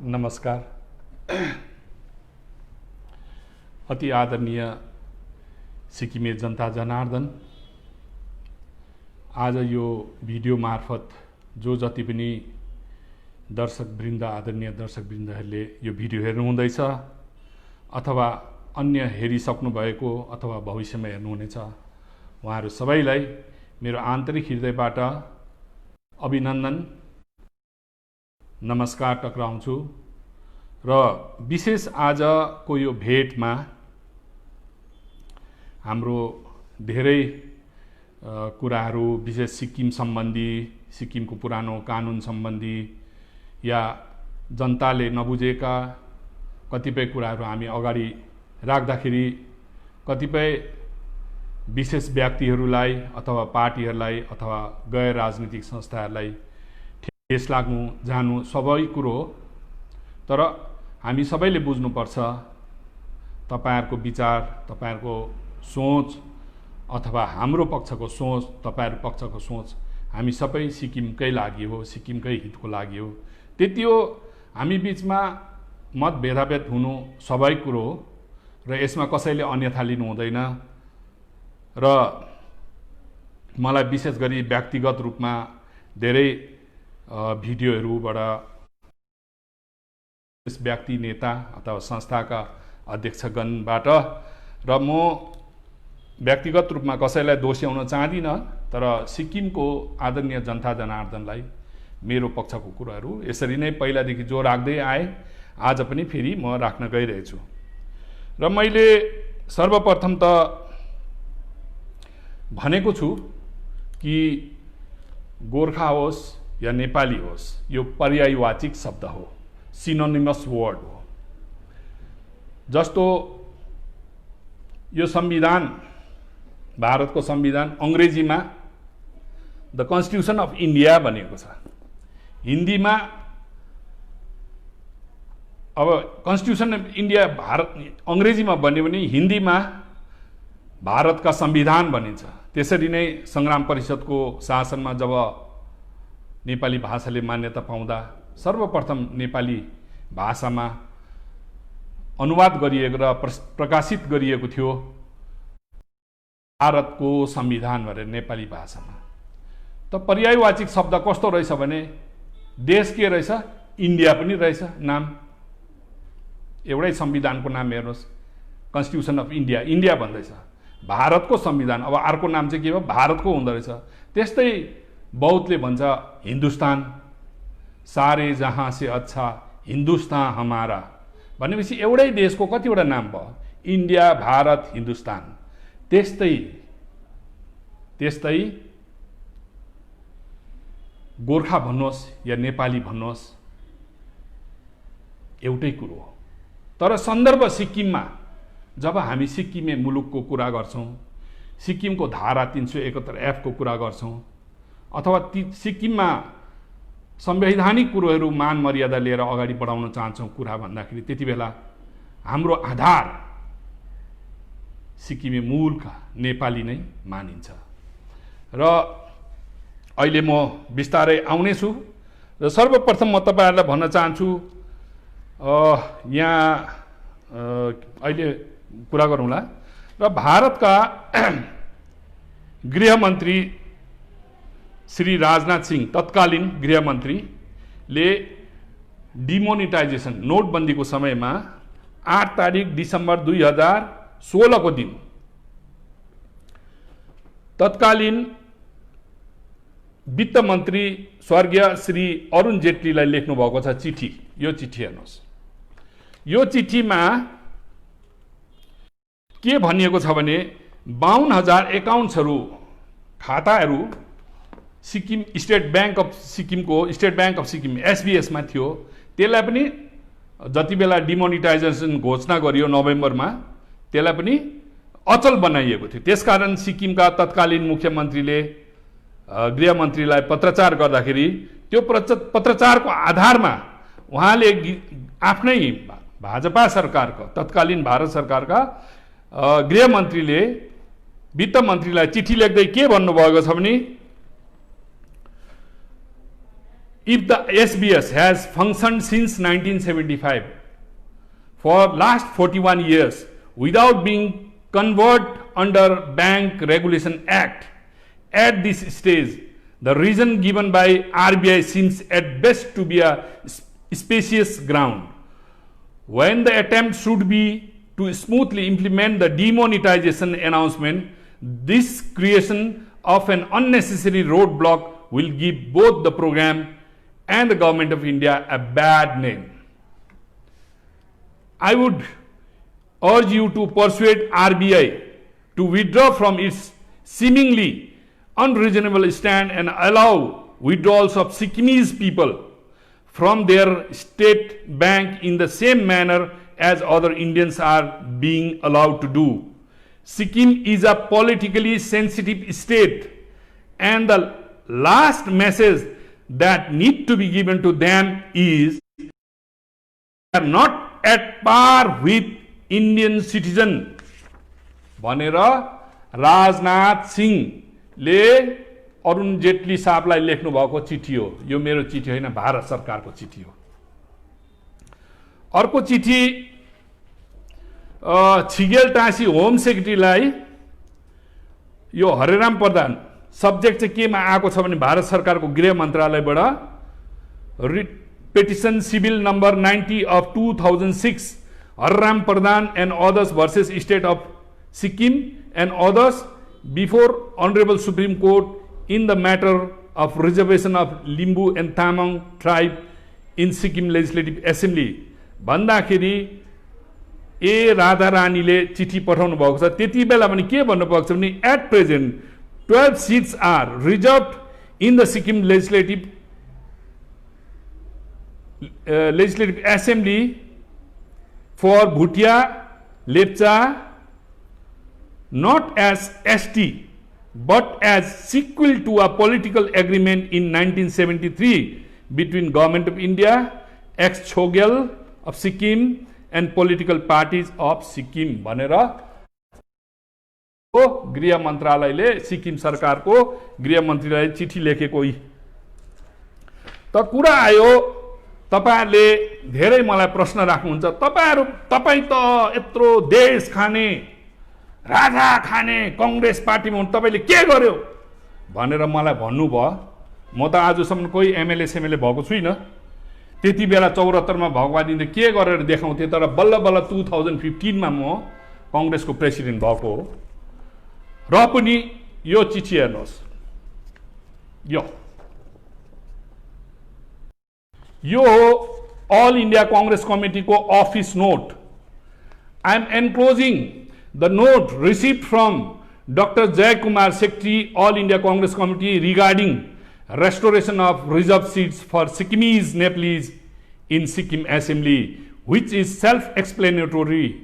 नमस्कार। अति आदरणीय सिक्किमे जनता जनार्दन, आज यो भिडियो मार्फत जो जति पनि दर्शकवृन्द, आदरणीय दर्शकवृन्दहरूले यो भिडियो हेर्नुहुँदैछ अथवा अन्य हेरिसक्नु भएको अथवा भविष्यमा हेर्नुहुनेछ, उहाँहरू सबैलाई मेरो आन्तरिक हृदयबाट अभिनन्दन, नमस्कार टक्राउँछु। र विशेष आजको यो भेटमा हाम्रो धेरै कुराहरू, विशेष सिक्किम सम्बन्धी, सिक्किमको पुरानो कानुन सम्बन्धी या जनताले नबुझेका कतिपय कुराहरू हामी अगाडि राख्दाखेरि कतिपय विशेष व्यक्तिहरूलाई अथवा पार्टीहरूलाई अथवा गैर राजनीतिक संस्थाहरूलाई ठेस लाग्नु जानु स्वाभाविक कुरो हो। तर हामी सबैले बुझ्नुपर्छ, तपाईहरुको विचार, तपाईहरुको सोच अथवा हाम्रो पक्षको सोच, तपाईहरु पक्षको सोच हामी सबै सिक्किमकै लागि हो, सिक्किमकै हितको लागि हो। त्यति हो। हामी बीचमा मत भेदाभेद हुनु स्वाभाविक कुरो हो र यसमा कसैले अन्यथा लिनु हुँदैन। र मलाई विशेष गरी व्यक्तिगत रूपमा धेरै भिडियोहरूबाट यस व्यक्ति, नेता अथवा संस्थाका अध्यक्षगणबाट र म व्यक्तिगत रूपमा कसैलाई दोष्याउन चाहदिनँ, तर सिक्किमको आदरणीय जनता जनार्दनलाई मेरो पक्षको कुराहरू यसरी नै पहिलादेखि जो राख्दै आए, आज पनि फेरि म राख्न गइरहेछु। र मैले सर्वप्रथम त भनेको छु कि गोर्खा होस् या नेपाली होस्, यो पर्यायवाचिक शब्द हो, सिनोनिमस वर्ड हो। जस्तो यो संविधान, भारतको संविधान अंग्रेजीमा द कन्स्टिट्युसन अफ इन्डिया भनेको छ। हिन्दीमा अब कन्स्टिट्युसन अफ इन्डिया भारत अंग्रेजीमा भन्यो भने हिन्दीमा भारतका संविधान भनिन्छ। त्यसरी नै संग्राम परिषदको शासनमा जब नेपाली भाषाले मान्यता पाउँदा सर्वप्रथम नेपाली भाषामा अनुवाद गरिएको र प्रकाशित गरिएको थियो भारतको संविधान भनेर नेपाली भाषामा। त पर्यायवाचिक शब्द कस्तो रहेछ भने देश के रहेछ, इन्डिया पनि रहेछ नाम। एउटै संविधानको नाम हेर्नुहोस्, कन्स्टिट्युसन अफ इन्डिया, इन्डिया भन्दैछ। भारतको संविधान, अब अर्को नाम चाहिँ के हो, भारतको हुँदो रहेछ। त्यस्तै बहुतले भन्छ हिन्दुस्तान, सारे जहाँ से अच्छा हिन्दुस्तान हमारा भनेपछि एउटै देशको कतिवटा नाम भयो, इन्डिया, भारत, हिन्दुस्तान। त्यस्तै गोर्खा भन्नुहोस् या नेपाली भन्नुहोस्, एउटै कुरो हो। तर सन्दर्भ सिक्किममा जब हामी सिक्किमे मुलुकको कुरा गर्छौं, सिक्किमको धारा 371F को कुरा गर्छौं अथवा सिक्किममा संवैधानिक कुरोहरू मान मर्यादा लिएर अगाडि बढाउन चाहन्छौं कुरा भन्दाखेरि त्यति बेला हाम्रो आधार सिक्किमे मूलका नेपाली नै मानिन्छ। र अहिले म बिस्तारै आउने छु। र सर्वप्रथम म तपाईहरुलाई भन्न चाहन्छु, यहाँ अहिले कुरा गरौँला। र भारतका गृहमन्त्री श्री राजनाथ सिंह, तत्कालीन गृहमन्त्रीले डिमोनिटाइजेसन, नोटबन्दीको समयमा 8 तारिक डिसेम्बर 2016 को दिन तत्कालीन वित्त मन्त्री स्वर्गीय श्री अरुण जेटलीलाई लेख्नु भएको छ चिठी। यो चिठी हेर्नुहोस्। यो चिठीमा के भनिएको छ भने 52,000 एकाउन्ट्सहरू, खाताहरू Sikkim state bank of Sikkim SBS मा थियो। त्यसलाई पनि जति बेला डिमोनिटाइजेसन घोषणा गरियो नोभेम्बरमा, त्यसलाई पनि अचल बनाइएको थियो। त्यसकारण सिक्किमका तत्कालीन मुख्यमन्त्रीले गृहमन्त्रीलाई पत्रचार गर्दाखेरि त्यो पत्रचारको आधारमा उहाँले आफ्नै भाजपा सरकारको, तत्कालीन भारत सरकारका गृहमन्त्रीले वित्त मन्त्रीलाई चिठी लेख्दै के भन्नुभएको छ भने if the SBS has functioned since 1975 for last 41 years without being converted under Bank Regulation Act, at this stage, the reason given by RBI seems at best to be a specious ground, when the attempt should be to smoothly implement the demonetization announcement. This creation of an unnecessary roadblock will give both the program and the Government of India a bad name. I would urge you to persuade RBI to withdraw from its seemingly unreasonable stand and allow withdrawals of Sikkimese people from their state bank in the same manner as other Indians are being allowed to do. Sikkim is a politically sensitive state, and the last message that need to be given to them is they are not at par with Indian citizen. भनेर राजनाथ सिंहले अरुण जेटली साहबलाई लेख्नु भएको चिठी हो। यो मेरो चिठी होइन, भारत सरकारको चिठी हो। अर्को चिठी छिगेल टाँसी होम सेक्रेटरीलाई, यो हरेराम प्रधान, सब्जेक्ट चाहिँ केमा आएको छ भने भारत सरकारको गृह मन्त्रालयबाट petition civil number 90 of 2006 Hareram Pradhan and others versus state of Sikkim and others before honourable supreme court in the matter of reservation of Limbu and Tamang tribe in Sikkim legislative assembly भन्दाखेरि ए राधा रानीले चिठी पठाउनु भएको छ। त्यति बेला पनि के भन्नुभएको छ भने at present 12 seats are reserved in the Sikkim Legislative Assembly for Bhutia, Lepcha, not as ST but as sequel to a political agreement in 1973 between Government of India, ex-Chogyal of Sikkim and political parties of Sikkim भनेर गृह मन्त्रालयले सिक्किम सरकारको गृह मन्त्रीलाई चिठी लेखेको। त कुरा आयो, तपाईहरुले धेरै मलाई प्रश्न राख्नुहुन्छ, तपाई त यत्रो देश खाने राजा खाने कांग्रेस पार्टीमा हुनु, तपाईले के गर्यो भनेर मलाई भन्नुभयो। म त आजसम्म कोही एमएलए सेमएलए भएको छुइनँ। त्यति बेला 74 मा भगवादीले के गरेर देखाउँथे, तर बल्ल बल्ल 2015 मा म कांग्रेसको प्रेसिडेन्ट भएको हो। र पनि यो चिठी हेर्नुहोस्, यो हो ऑल इंडिया कांग्रेस कमिटी को office note. I am enclosing the note received from doctor Jai Kumar secretary All India Congress Committee regarding restoration of reserved seats for Sikkimese Nepalese in Sikkim Assembly, which is self-explanatory.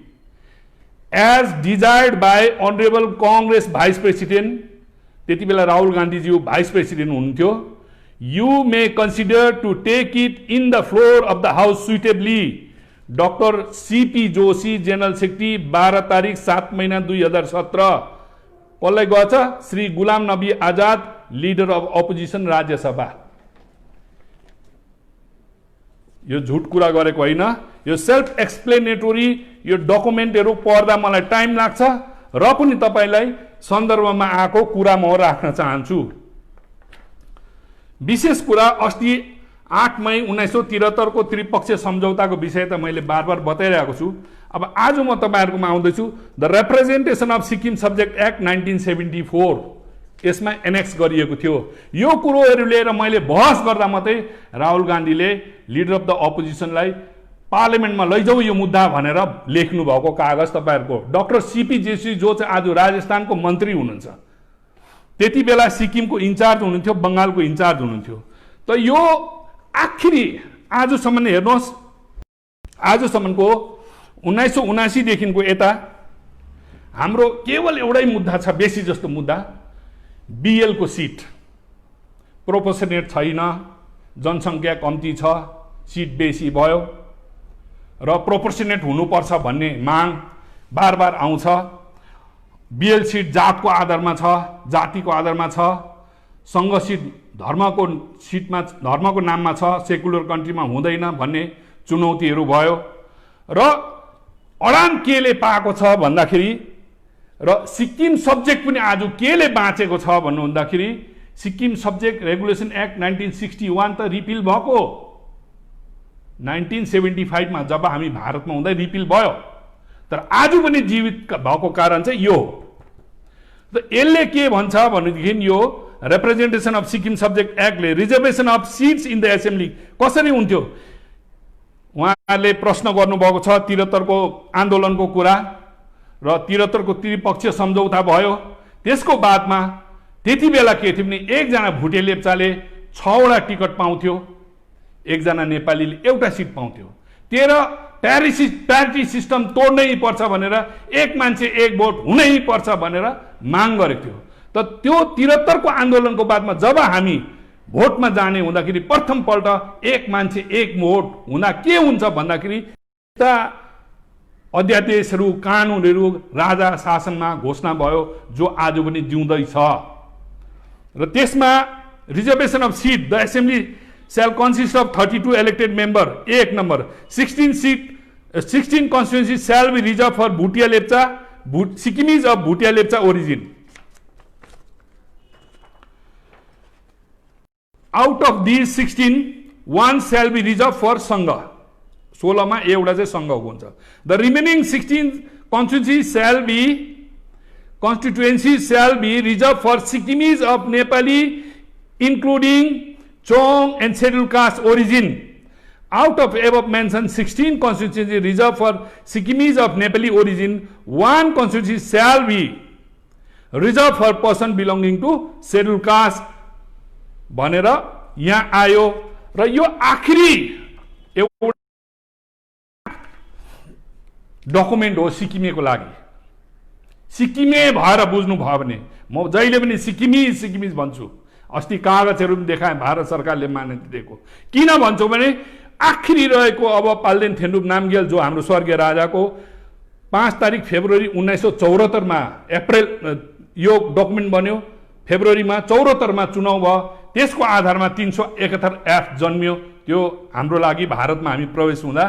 As desired by Honorable Congress Vice President, त्यति बेला Rahul Gandhi ji Vice President हुनुहुन्थ्यो, you may consider to take it in the floor of the House suitably. Dr. C.P. Joshi, General Secretary, 12 तारिक 7 महिना 2017। कसलाई गएछ? Shri Ghulam Nabi Azad, leader of opposition Rajya Sabha. यो झुट कुरा गरेको होइन, यो सेल्फ एक्सप्लेनेटोरी। यो डकुमेन्टहरु पढ्दा मलाई टाइम लाग्छ, र पनि तपाईलाई सन्दर्भमा आएको कुरा म राख्न चाहन्छु। विशेष कुरा अस्ति 8 मई 1973 को त्रिपक्षीय सम्झौताको विषय त मैले बार बार बताइरहेको छु। अब आज म तपाईहरुकोमा आउँदैछु the representation of Sikkim subject act 1974, यसमा एनेक्स गरिएको थियो। यो कुरोहरु लिएर मैले बहस गर्दा मात्रै राहुल गान्धीले लिडर अफ द अपोजिसनलाई पार्लियामेन्टमा लैजाऊ यो मुद्दा भनेर लेख्नु भएको कागज तपाईहरुको। डाक्टर सीपी जोशी जो चाहिँ आज राजस्थानको मन्त्री हुनुहुन्छ, त्यति बेला सिक्किमको इन्चार्ज हुनुहुन्थ्यो, बंगालको इन्चार्ज हुनुहुन्थ्यो। त यो आखिरी आजसम्म हेर्नुहोस्, आजसम्मको 1979 देखिको यता हाम्रो केवल एउटै मुद्दा छ, बेसी जस्तो मुद्दा बीएल को सीट प्रोपोर्सनेट छैन, जनसंख्या कम्ती छ, सीट बेसी भयो र प्रोपोर्सनेट हुनुपर्छ भन्ने माग बार बार आउँछ। बीएल सीट जातको आधारमा छ, जातिको आधारमा छ, संघ सीट धर्मको सिटमा धर्मको नाममा छ, सेकुलर कन्ट्रीमा हुँदैन भन्ने चुनौतीहरू भयो। र अडान केले पाएको छ भन्दाखेरि र सिक्किम सब्जेक्ट पनि आज केले बाँचेको छ भन्नुहुँदाखेरि सिक्किम सब्जेक्ट रेगुलेसन एक्ट 1961 त रिपिल भएको, 1975 मा जब हामी भारतमा हुँदै रिपिल भयो, तर आज पनि जीवित भएको कारण चाहिँ यो हो। त यसले के भन्छ भनेदेखि यो रिप्रेजेन्टेसन अफ सिक्किम सब्जेक्ट एक्टले reservation of seats in the assembly कसरी हुन्थ्यो, उहाँहरूले प्रश्न गर्नुभएको छ 73 को आन्दोलनको कुरा र 73 को त्रिपक्षीय सम्झौता भयो। त्यसको बादमा त्यति बेला के थियो भने एकजना भुटे लेप्चाले 6 वटा टिकट पाउँथ्यो, एकजना नेपालीले एउटा सिट पाउँथ्यो। 13 प्यारिटी सिस्टम तोड्नै पर्छ भनेर एक मान्छे एक भोट हुनै पर्छ भनेर माग गरेको थियो। त त्यो 73 को आन्दोलनको बादमा जब हामी भोटमा जाने हुँदाखेरि प्रथमपल्ट एक मान्छे एक भोट हुँदा के हुन्छ भन्दाखेरि अध्यादेशहरू कानुनहरू राजा शासनमा घोषणा भयो जो आज पनि जिउँदैछ। र त्यसमा reservation of seat the assembly shall consist of 32 elected member, एक number 16 constituencies shall be reserved for Bhutia Lepcha, Sikkimis of Bhutia Lepcha origin. Out of these 16, one shall be reserved for Sangha. 16 मा एउटा चाहिँ Sangha हुन्छ. The remaining 16 constituencies shall be reserved for Sikkimis of Nepali, including Chong and scheduled caste origin. Out of above mentioned 16 constituencies reserved for Sikkimis of Nepali origin, one constituency shall be reserved for person belonging to scheduled caste. भनेर यहाँ आयो र यो आखिरी एउटा document हो सिक्किमेको लागि। सिक्किमे भएर बुझ्नु भयो भने म जहिले पनि सिक्किमिज भन्छु। अस्ति कागजहरू पनि देखाए भारत सरकारले मान्यता दिएको। किन भन्छौ भने आखिरी रहेको अब पाल्देन थेन्डुप नामग्याल जो हाम्रो स्वर्गीय राजाको 5 तारिक फेब्रुअरी 1974 मा अप्रिल यो डकुमेन्ट बन्यो, फेब्रुअरीमा 74 मा चुनाव भयो, त्यसको आधारमा 371 एफ जन्मियो। त्यो हाम्रो लागि भारतमा हामी प्रवेश हुँदा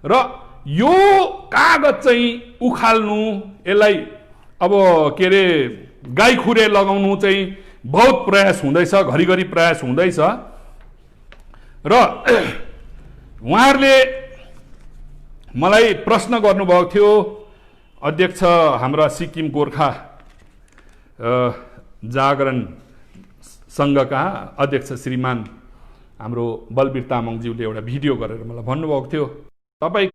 र यो कागज चाहिँ उखाल्नु, यसलाई अब के रे गाई खुरे लगाउनु चाहिँ बहुत प्रयास हुँदैछ, घरिघरि प्रयास हुँदैछ। र उहाँहरूले मलाई प्रश्न गर्नुभएको थियो, अध्यक्ष हाम्रा सिक्किम गोर्खा जागरण सङ्घका अध्यक्ष श्रीमान हाम्रो बलबीर तामाङज्यूले एउटा भिडियो गरेर मलाई भन्नुभएको थियो, तपाईँ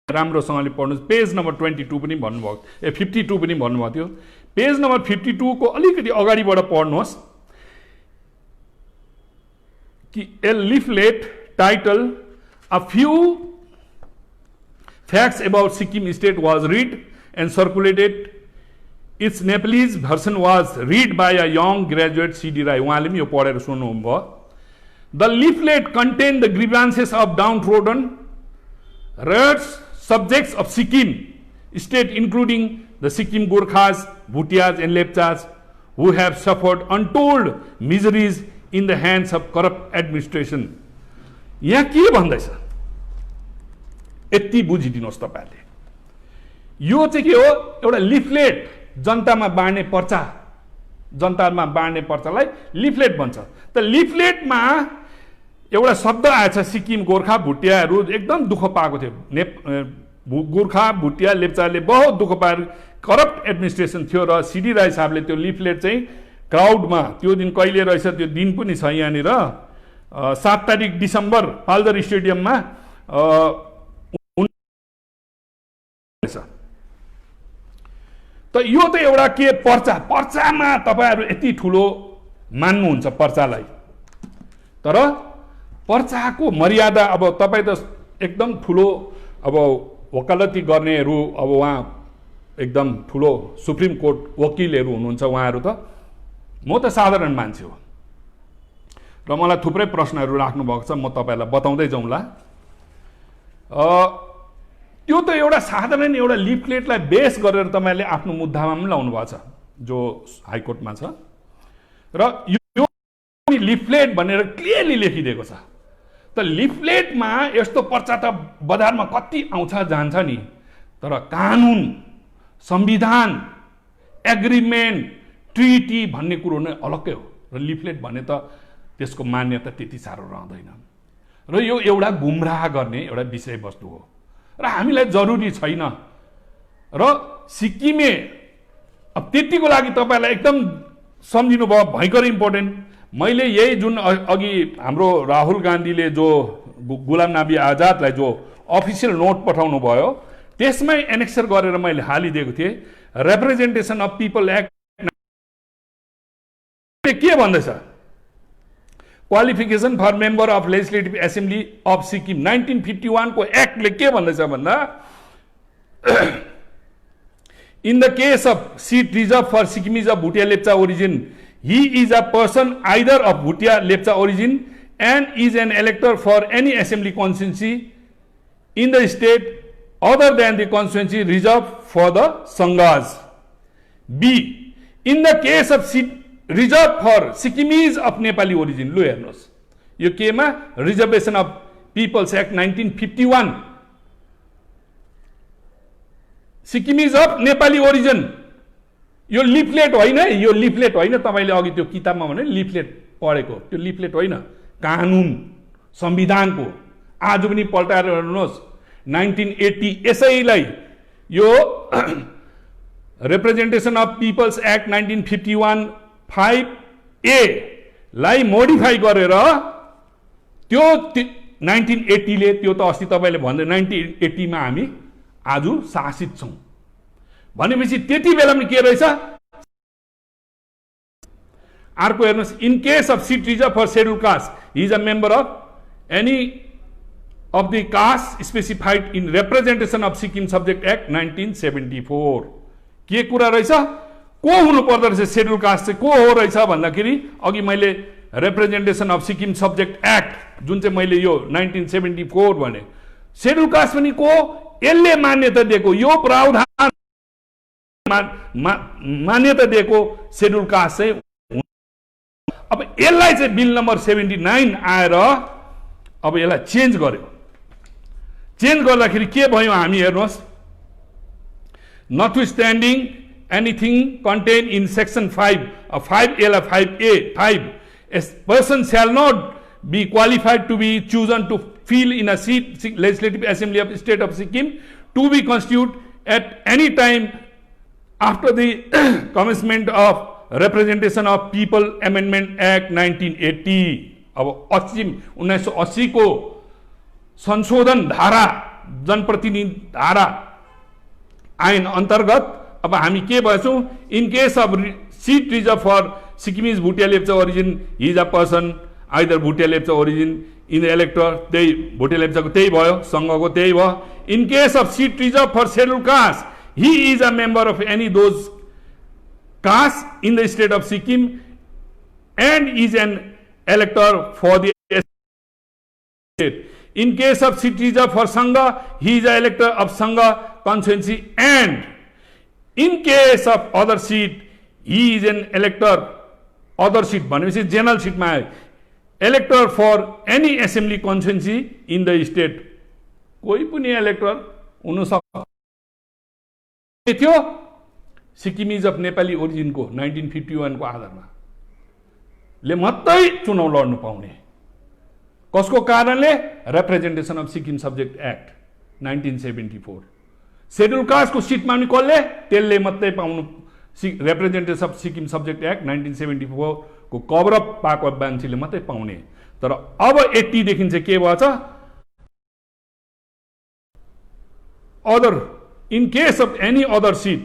राम्रोसँगले पढ्नुहोस्, पेज नम्बर 22 पनि भन्नुभएको 52 पनि भन्नुभएको थियो। पेज नम्बर 52 को अलिकति अगाडिबाट पढ्नुहोस् कि a leaflet titled a few facts about Sikkim state was read and circulated. Its Nepalese version was read by a young graduate C.D. Rai. उहाँले पनि यो पढेर सुन्नुभयो। The leaflet contained the grievances of downtrodden rarest subjects of Sikkim state, including the Sikkim Gurkhas, Bhutias and Lepchas, who have suffered untold miseries in the hands of corrupt administration. यहाँ के भन्दैछ यति बुझिदिनुहोस् तपाईहरुले। यो चाहिँ के हो, एउटा लिफलेट जनतामा बाँड्ने पर्चा, जनतामा बाँड्ने पर्चालाई लिफलेट भन्छ। त लिफलेटमा एउटा शब्द आएछ सिक्किम गोर्खा भुटियाहरू एकदम दुःख पाएको थियो। गोर्खा भुटिया लेप्चाले बहुत दुःख पाएर करप्ट एडमिनिस्ट्रेसन थियो र सीडी राई साहबले त्यो लिफलेट चाहिँ क्राउडमा, त्यो दिन कहिले रहेछ त्यो दिन पनि छ यहाँनिर, 7 तारिक डिसेम्बर पाल्जर स्टेडियममा त यो त एउटा के पर्चामा तपाईहरु यति ठुलो मान्नुहुन्छ पर्चालाई, तर पर्चाको मर्यादा अब तपाई त एकदम ठुलो अब वकालती गर्नेहरू, अब उहाँ एकदम ठुलो सुप्रिम कोर्ट वकिलहरू हुनुहुन्छ उहाँहरू, त म त साधारण मान्छे हो र मलाई थुप्रै प्रश्नहरू राख्नु भएको छ, म तपाईलाई बताउँदै जाउँला। त्यो त एउटा साधारण एउटा लिफलेटलाई बेस गरेर तपाईले आफ्नो मुद्दामा पनि लाउनु भएको छ जो हाइकोर्टमा छ र लिफलेट भनेर क्लियरली लेखिदिएको छ। त लिफलेटमा यस्तो पर्चा त बजारमा कति आउँछ जान्छ नि, तर कानुन, संविधान, एग्रिमेन्ट, ट्रिटी भन्ने कुरो नै अलग्गै हो। र लिफलेट भने त त्यसको मान्यता त्यति साह्रो रहँदैन। र यो एउटा गुमराह गर्ने एउटा विषयवस्तु हो र हामीलाई जरुरी छैन। र सिक्किमे अब त्यतिको लागि तपाईँलाई एकदम सम्झिनु भयो, भयङ्कर इम्पोर्टेन्ट। मैले यही जुन अघि हाम्रो राहुल गान्धीले जो गुलाम नबी आजादलाई जो अफिसियल नोट पठाउनु भयो त्यसमै एनेक्सर गरेर मैले हालिदिएको थिएँ। रिप्रेजेन्टेसन अफ पिपल एक्ट के भन्दैछ? Qualification for member of legislative assembly of Sikkim 1951 को एक्टले के भन्दैछ भन्दा in the case of seat reserve for Sikkimese of Bhutia Lepcha origin he is a person either of Bhutia Lepcha origin and is an elector for any assembly constituency in the state other than the constituency reserved for the Sanghas. B. In the case of seat reserved for Sikkimese of Nepali origin. Lo हेर्नुस् यो केमा reservation of people's act 1951 Sikkimese of Nepali origin. यो leaflet होइन, यो leaflet होइन। तपाईँले अघि त्यो किताबमा भने लिफलेट पढेको, त्यो लिफलेट होइन, कानुन संविधानको। आज पनि पल्टाएर हेर्नुहोस् 1980 यसैलाई यो representation of people's act 1951 5A लाई मोडिफाई गरेर त्यो 1980 ले त्यो त अस्ति तपाईँले भन्दै 1980 मा हामी आज शासित छौं भनेपछि त्यति बेला पनि के रहेछ? अर्को हेर्नुस्, in case of seat reserve for schedule caste he is a member of any of the caste specified in representation of Sikkim subject act 1974। के कुरा रहेछ? को हुनु पर्दो रहेछ? शेड्युल कास्ट चाहिँ को हो रहेछ भन्दाखेरि अघि मैले representation of Sikkim subject act जुन चाहिँ मैले यो 1974 भने, शेड्युल कास्ट पनि को? यसले मान्यता दिएको, यो प्रावधान मान्यता दिएको शेड्युल कास्ट चाहिँ। अब यसलाई चाहिँ बिल नम्बर 79 आएर अब यसलाई चेन्ज गर्यो। चेन्ज गर्दाखेरि के भयो? हामी हेर्नुहोस्, notwithstanding anything contained in section 5 5A 5A 5 a person shall not be qualified to be chosen to fill in a seat legislative assembly of state of Sikkim to be constituted at any time after the commencement of representation of people amendment act 1980। अब 1980 को संशोधन धारा जनप्रतिनिधि धारा ऐन अन्तर्गत अब हामी के भन्छौं? In case of seat reserve for Sikkimese Bhutia Lepcha origin he is a person either Bhutia Lepcha origin in the elector, त्यही भुटिया लेप्चाको त्यही भयो, संघको त्यही भयो। In case of seat reserve for schedule caste he is a member of any those castes in the state of Sikkim and is an elector for the state. In case of seat reserved for Sangha, he is an elector of Sangha constituency and in case of other seat, he is an elector, other seat भनेपछि general seat मा elector for any assembly constituency in the state। कोही पनि elector हुन सक्छ थियो Sikkimese of Nepali ओरिजिनको 1951 को आधारमा ले मात्रै चुनाव लड्नु पाउने। कसको कारणले? Representation of Sikkim subject act 1974। Scheduled कास्टको सिटमा पनि कसले? त्यसले मात्रै पाउनु। Representation of Sikkim subject act 1974 को कभरअप पाएको मान्छेले मात्रै पाउने। तर अब 80 देखि चाहिँ के भएछ? Other in case of any other seat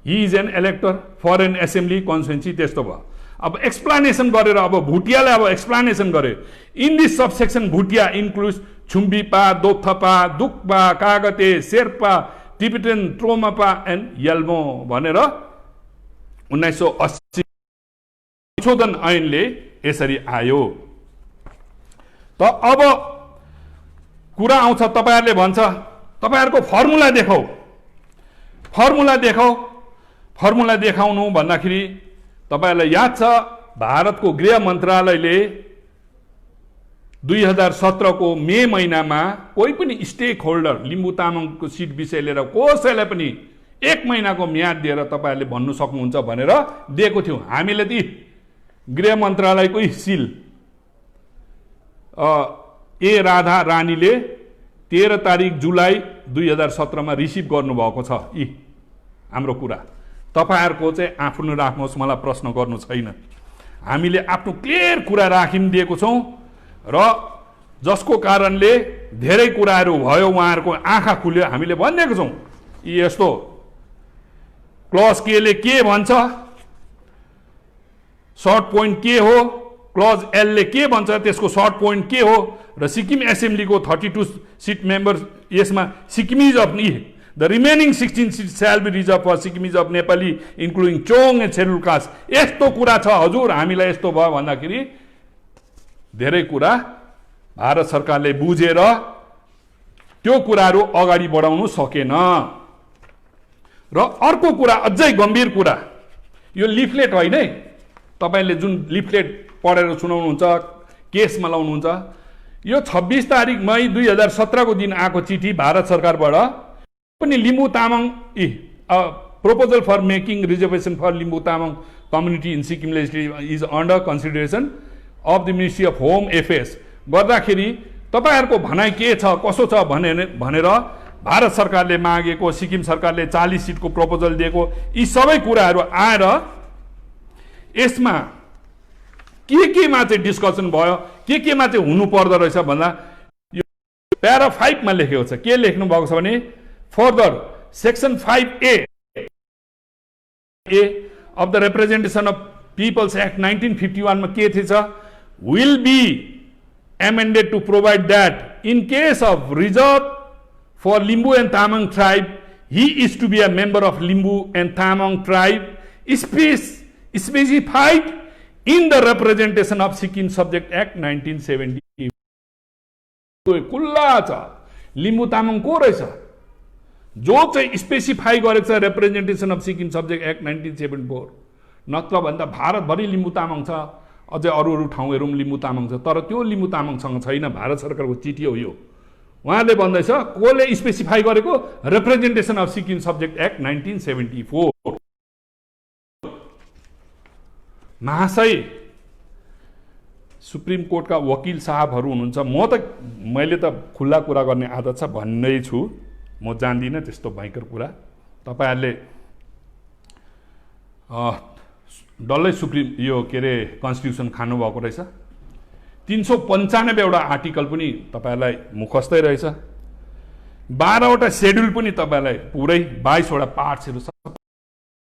he is an elector for an assembly constituency। त्यस्तो भयो। अब एक्सप्लेनेसन गरेर अब भुटियाले अब एक्सप्लेनेसन गर्यो। In this subsection Bhutia includes Chumbipa, Dothapa, Dukpa, Kagate, Sherpa, Tibetan, Tromopa and Yolmo भनेर 1980 संशोधन ऐनले यसरी आयो। त अब कुरा आउँछ, तपाईहरुले भन्छ तपाईहरुको फर्मुला देखाऊ, फर्मुला देखाऊ। फर्मुला देखाउनु भन्दाखेरि तपाईहरुलाई याद छ भारतको गृह मन्त्रालयले 2017 को मे महिनामा कोही पनि स्टेक होल्डर लिम्बू तामाङको सिट विषय लिएर कसैलाई पनि 1 महिनाको म्याद दिएर तपाईहरुले भन्नु सक्नुहुन्छ भनेर दिएको थियौं। हामीले ती गृह मन्त्रालयकै सिल ए राधा रानीले 13 तारिक जुलाई 2017 मा रिसिभ गर्नुभएको छ। यी हाम्रो कुरा तपाईहरुको चाहिँ आफ्नो राख्नुहोस्, मलाई प्रश्न गर्नु छैन। हामीले आफ्नो क्लियर कुरा राखिदिएको छौं र जसको कारणले धेरै कुराहरू भयो, उहाँहरुको आँखा खुल्यो। हामीले भनिदिएको छौं यस्तो क्लज के ले के भन्छ, सर्ट पोइन्ट के हो, क्लज एल ले के भन्छ, त्यसको सर्ट पोइन्ट के हो र सिक्किम एसेम्ब्लीको 32 सिट मेम्बर यसमा Sikkimese of the remaining 16 seats shall be reserved for Sikkimis of Nepali including Chong and scheduled caste। यस्तो कुरा छ हजुर। हामीलाई यस्तो भयो भन्दाखेरि धेरै कुरा भारत सरकारले बुझेर त्यो कुराहरू अगाडि बढाउन सकेन। र अर्को कुरा अझै गम्भीर कुरा, यो लिफलेट होइन है, तपाईले जुन लिफलेट पढेर सुनाउनुहुन्छ, केसमा लाउनुहुन्छ, यो 26 तारिक मई 2017 को दिन आएको चिठी भारत सरकारबाट पनि Limbu Tamang proposal for making reservation for Limbu Tamang community in Sikkim legislature is under consideration of the Ministry of Home Affairs गर्दाखेरि तपाईहरुको भनाइ के छ कसो छ भनेर भारत सरकारले मागेको, सिक्किम सरकारले 40 सिटको प्रपोजल दिएको, यी सबै कुराहरू आएर यसमा केमा चाहिँ डिस्कसन भयो, केमा चाहिँ हुनु पर्दो रहेछ भन्दा यो प्यारा 5 मा लेखेको छ। के लेख्नु भएको छ भने further section 5A of the Representation of Peoples Act 1951 मा के थिएछ, will be amended to provide that in case of reserve for Limbu and Tamang tribe, he is to be a member of Limbu and Tamang tribe specified in the Representation of Sikkim Subject Act 1970। खुल्ला छ लिम्बू तामाङ को रहेछ जो चाहिँ specify गरेको छ representation of Sikkim subject act 1974। नत्र भन्दा भारतभरि लिम्बू तामाङ छ, अझै अरू ठाउँहरुमा लिम्बू तामाङ छ, तर त्यो लिम्बू तामाङसँग छैन। भारत सरकारको चिठी हो यो। उहाँले भन्दैछ कोले स्पेसिफाई गरेको representation of Sikkim subject act 1974। महाशय सुप्रिम कोर्टका वकिल साहबहरु हुनुहुन्छ, मैले त खुल्ला कुरा गर्ने आदत छ भन्नै छु, म जान्दिन त्यस्तो भयंकर कुरा। तपाईहरुले डल्लै सुप्रिम यो के रे कन्स्टिट्युसन खानु भएको रहेछ। 395 वटा आर्टिकल पनि तपाईहरुलाई मुखस्तै रहेछ। 12 वटा शेड्युल पनि तपाईहरुलाई पुरै 22 वटा पार्ट्सहरु छ।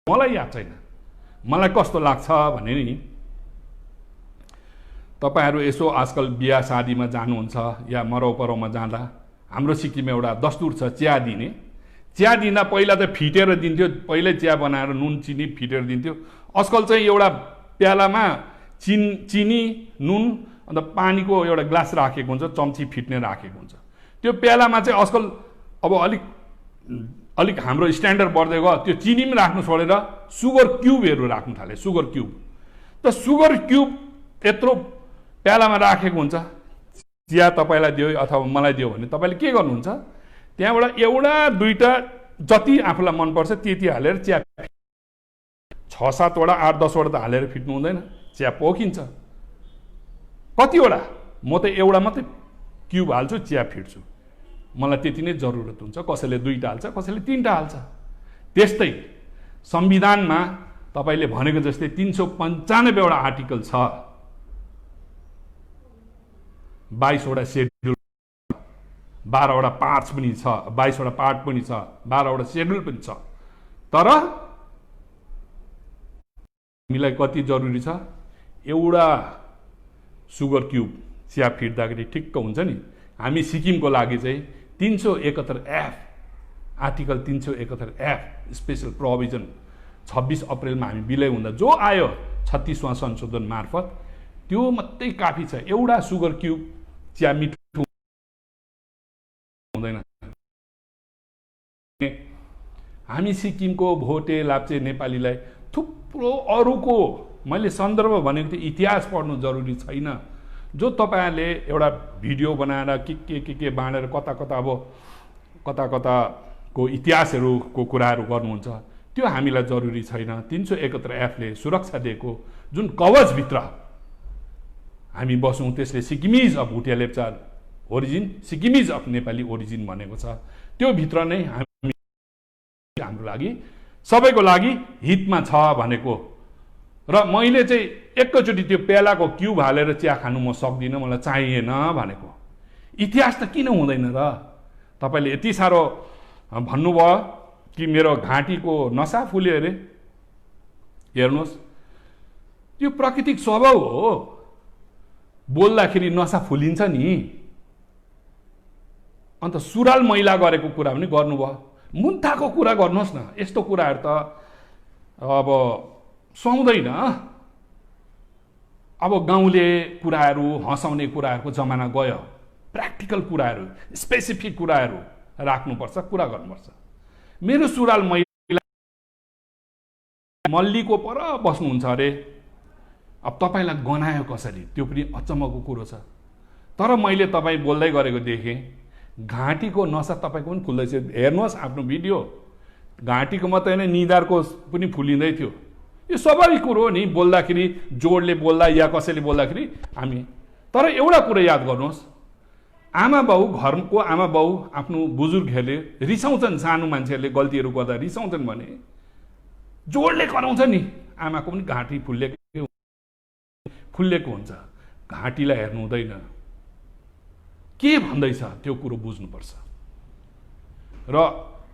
मलाई याद छैन, मलाई कस्तो लाग्छ भने नि तपाईहरु यसो आजकल बिहा शादीमा जानुहुन्छ या मरौपरौमा जाँदा हाम्रो सिक्किममा एउटा दस्तुर छ चिया दिने। चिया दिँदा पहिला त फिटेर दिन्थ्यो, पहिल्यै चिया बनाएर नुन चिनी फिटेर दिन्थ्यो। आजकल चाहिँ एउटा प्यालामा चिनी नुन अन्त पानीको एउटा ग्लास राखेको हुन्छ, चम्ची फिट्ने राखेको हुन्छ। त्यो प्यालामा चाहिँ आजकल अब अलिक हाम्रो स्ट्यान्डर्ड बढ्दै गयो, त्यो चिनी पनि राख्नु छोडेर सुगर क्युबहरु राख्न थाले। सुगर क्युब त सुगर क्युब यत्रो प्यालामा राखेको हुन्छ। चिया तपाईलाई दियो अथवा मलाई दियो भने तपाईले के गर्नुहुन्छ, त्यहाँबाट एउटा दुईटा जति आफूलाई मन पर्छ त्यति हालेर चिया 6-7 वटा 8-10 वटा त हालेर फिट्नु हुँदैन, चिया पोखिन्छ। कतिवटा म त एउटा मात्रै क्युब हाल्छु, चिया फिट्छु, मलाई त्यति नै जरुरत हुन्छ। कसैले 2टा हाल्छ, कसैले 3टा हाल्छ। त्यस्तै संविधानमा तपाईले भनेको जस्तै 395 वटा आर्टिकल छ, 22 वटा शेड्युल, 12 वटा पार्ट्स पनि छ, 22 वटा पार्ट पनि छ, 12 वटा शेड्युल पनि छ। तर हामीलाई कति जरुरी छ, एउटा सुगर क्युब चिया फिट्दाखेरि ठिक्क हुन्छ नि। हामी सिक्किमको लागि चाहिँ 371 F article 371 F special provision 26 अप्रिलमा हामी विलय हुँदा जो आयो 36वां संशोधन मार्फत त्यो मात्रै काफी छ। एउटा सुगर क्युब चिया मिठो हुँदैन। हामी सिक्किमको भोटे लाप्चे नेपालीलाई थुप्रो अरूको मैले सन्दर्भ भनेको थिएँ इतिहास पढ्नु जरुरी छैन। जो तपाईँहरूले एउटा भिडियो बनाएर के बाँडेर कता कता अब कता कताको इतिहासहरूको कुराहरू गर्नुहुन्छ त्यो हामीलाई जरुरी छैन। 371 F ले सुरक्षा दिएको जुन कवचभित्र हामी बसौँ त्यसले Sikkimese of Bhutia Lepcha origin, Sikkimese of Nepali origin भनेको छ। त्यो भित्र नै हामी हाम्रो लागि सबैको लागि हितमा छ भनेको। र मैले चाहिँ एकैचोटि त्यो पेलाको क्युब हालेर चिया खानु म सक्दिनँ, मलाई चाहिएन भनेको। इतिहास त किन हुँदैन र? तपाईँले यति साह्रो भन्नुभयो कि मेरो घाँटीको नसा फुल्यो अरे। हेर्नुहोस्, त्यो प्राकृतिक स्वभाव हो, बोल्दाखेरि नसा फुलिन्छ नि। अन्त सुराल मैला गरेको कुरा पनि गर्नुभयो, मुन्थाको कुरा गर्नुहोस् न। यस्तो कुराहरू त अब सुहाउँदैन। अब गाउँले कुराहरू, हँसाउने कुराहरूको जमाना गयो। प्र्याक्टिकल कुराहरू, स्पेसिफिक कुराहरू राख्नुपर्छ, कुरा गर्नुपर्छ। मेरो सुराल मैला मल्लीको पर बस्नुहुन्छ अरे। अब तपाईँलाई गनायो कसरी, त्यो पनि अचम्मको कुरो छ। तर मैले तपाईँ बोल्दै गरेको देखेँ, घाँटीको नसा तपाईँको पनि फुल्दैछ। हेर्नुहोस् आफ्नो भिडियो, घाँटीको मात्रै होइन निधारको पनि फुलिँदै थियो। यो स्वाभाविक कुरो हो नि, बोल्दाखेरि जोडले बोल्दा या कसैले बोल्दाखेरि हामी। तर एउटा कुरो याद गर्नुहोस्, आमा बाउ, घरको आमा बाउ आफ्नो बुजुर्गहरूले रिसाउँछन्, सानो मान्छेहरूले गल्तीहरू गर्दा रिसाउँछन् भने जोडले कराउँछ नि। आमाको पनि घाँटी फुल्लेको हुन्छ, घाँटीलाई हेर्नु हुँदैन। के भन्दैछ त्यो कुरो बुझ्नुपर्छ। र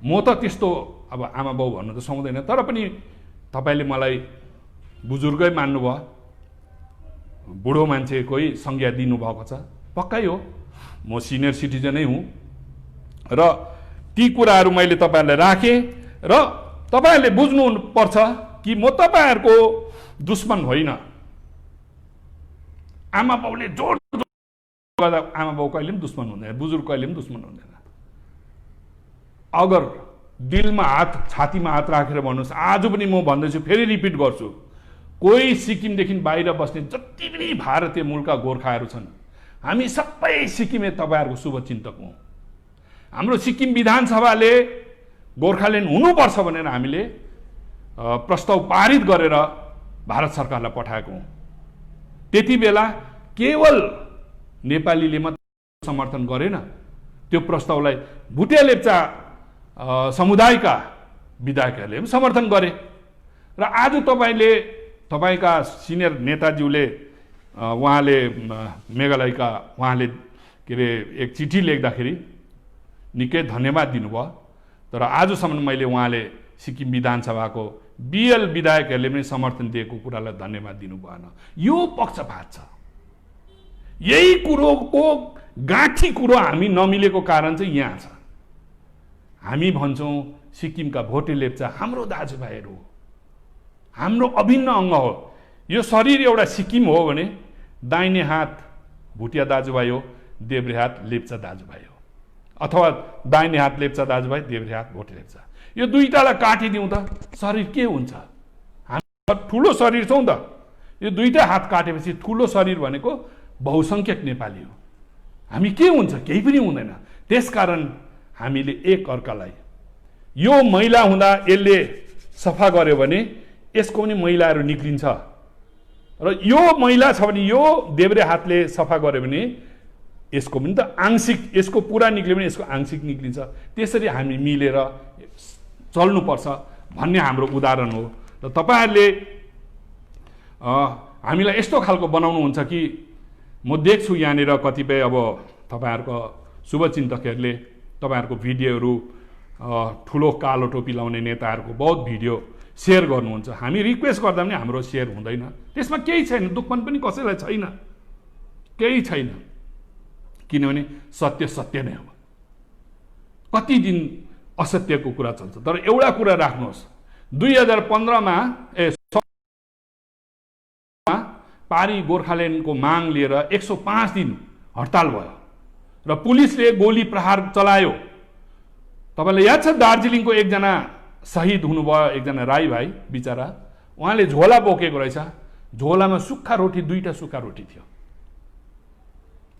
म त त्यस्तो अब आमा बाउ भन्नु त सुहाउँदैन, तर पनि तपाईँले मलाई बुजुर्गै मान्नुभयो, बुढो मान्छेकै संज्ञा दिनुभएको छ। पक्कै हो, म सिनियर सिटिजनै हुँ। र ती कुराहरू मैले तपाईँहरूलाई राखेँ र तपाईँहरूले बुझ्नुपर्छ कि म तपाईँहरूको दुश्मन होइन। आमा बाउले जोड गर्दा आमा बाउ कहिले पनि दुश्मन हुँदैन, बुजुर्ग कहिले पनि दुश्मन हुँदैन। अगर दिलमा हात, छातीमा हात राखेर भन्नुहोस्, आज पनि म भन्दैछु, फेरि रिपिट गर्छु, कोही सिक्किमदेखि बाहिर बस्ने जति पनि भारतीय मूलका गोर्खाहरू छन्, हामी सबै सिक्किमे तपाईँहरूको शुभचिन्तक हौँ। हाम्रो सिक्किम विधानसभाले गोर्खाल्यान्ड हुनुपर्छ भनेर हामीले प्रस्ताव पारित गरेर भारत सरकारलाई पठाएको हौँ। त्यति बेला केवल नेपालीले मात्र समर्थन गरेन, त्यो प्रस्तावलाई भुटिया लेप्चा समुदायका विधायकहरूले पनि समर्थन गरे। र आज तपाईँले, तपाईँका सिनियर नेताज्यूले, उहाँले मेघालयका, उहाँले के अरे एक चिठी लेख्दाखेरि निकै धन्यवाद दिनुभयो। तर आजसम्म मैले उहाँले सिक्किम विधानसभाको BL विधायकहरूले पनि समर्थन दिएको कुरालाई धन्यवाद दिनु भएन। यो पक्षपात छ। यही कुरोको गाँठी कुरो हामी नमिलेको कारण चाहिँ यहाँ छ। हामी भन्छौँ सिक्किमका भोटे लेप्चा हाम्रो दाजुभाइहरू हो, हाम्रो अभिन्न अङ्ग हो। यो शरीर एउटा सिक्किम हो भने दाहिने हात भुटिया दाजुभाइ हो, देब्रे हात लेप्चा दाजुभाइ हो, अथवा दाहिने हात लेप्चा दाजुभाइ, देब्रे हात भोटे लेप्चा। यो दुईटालाई काटिदिउँ त शरीर के हुन्छ? हामी ठुलो शरीर छौँ त। यो दुईटा हात काटेपछि ठुलो शरीर भनेको बहुसङ्ख्यक नेपाली हो। हामी के हुन्छ? केही पनि हुँदैन। त्यसकारण हामीले एक अर्कालाई, यो मैला हुँदा यसले सफा गर्यो भने यसको पनि मैलाहरू निक्लिन्छ, र यो मैला छ भने यो देब्रे हातले सफा गर्यो भने यसको पनि त आंशिक, यसको पुरा निक्ल्यो भने यसको आंशिक निक्लिन्छ। त्यसरी हामी मिलेर चल्नुपर्छ भन्ने हाम्रो उदाहरण हो। र तपाईँहरूले हामीलाई यस्तो खालको बनाउनुहुन्छ कि म देख्छु यहाँनिर कतिपय अब तपाईँहरूको शुभचिन्तकहरूले तपाईँहरूको भिडियोहरू, ठुलो कालो टोपी लाउने नेताहरूको बहुत भिडियो सेयर गर्नुहुन्छ। हामी रिक्वेस्ट गर्दा पनि हाम्रो सेयर हुँदैन। त्यसमा केही छैन, दुःखपन पनि कसैलाई छैन, केही छैन। किनभने सत्य सत्य नै हो। कति दिन असत्यको कुरा चल्छ। तर एउटा कुरा राख्नुहोस्, 2015मा पारी गोर्खाल्यान्डको माग लिएर 105 दिन हडताल भयो र पुलिसले गोली प्रहार चलायो। तपाईँलाई याद छ दार्जिलिङको एकजना शहीद हुनुभयो, एकजना राई भाइ बिचरा, उहाँले झोला बोकेको रहेछ। झोलामा सुक्खा रोटी, 2टा सुक्खा रोटी थियो।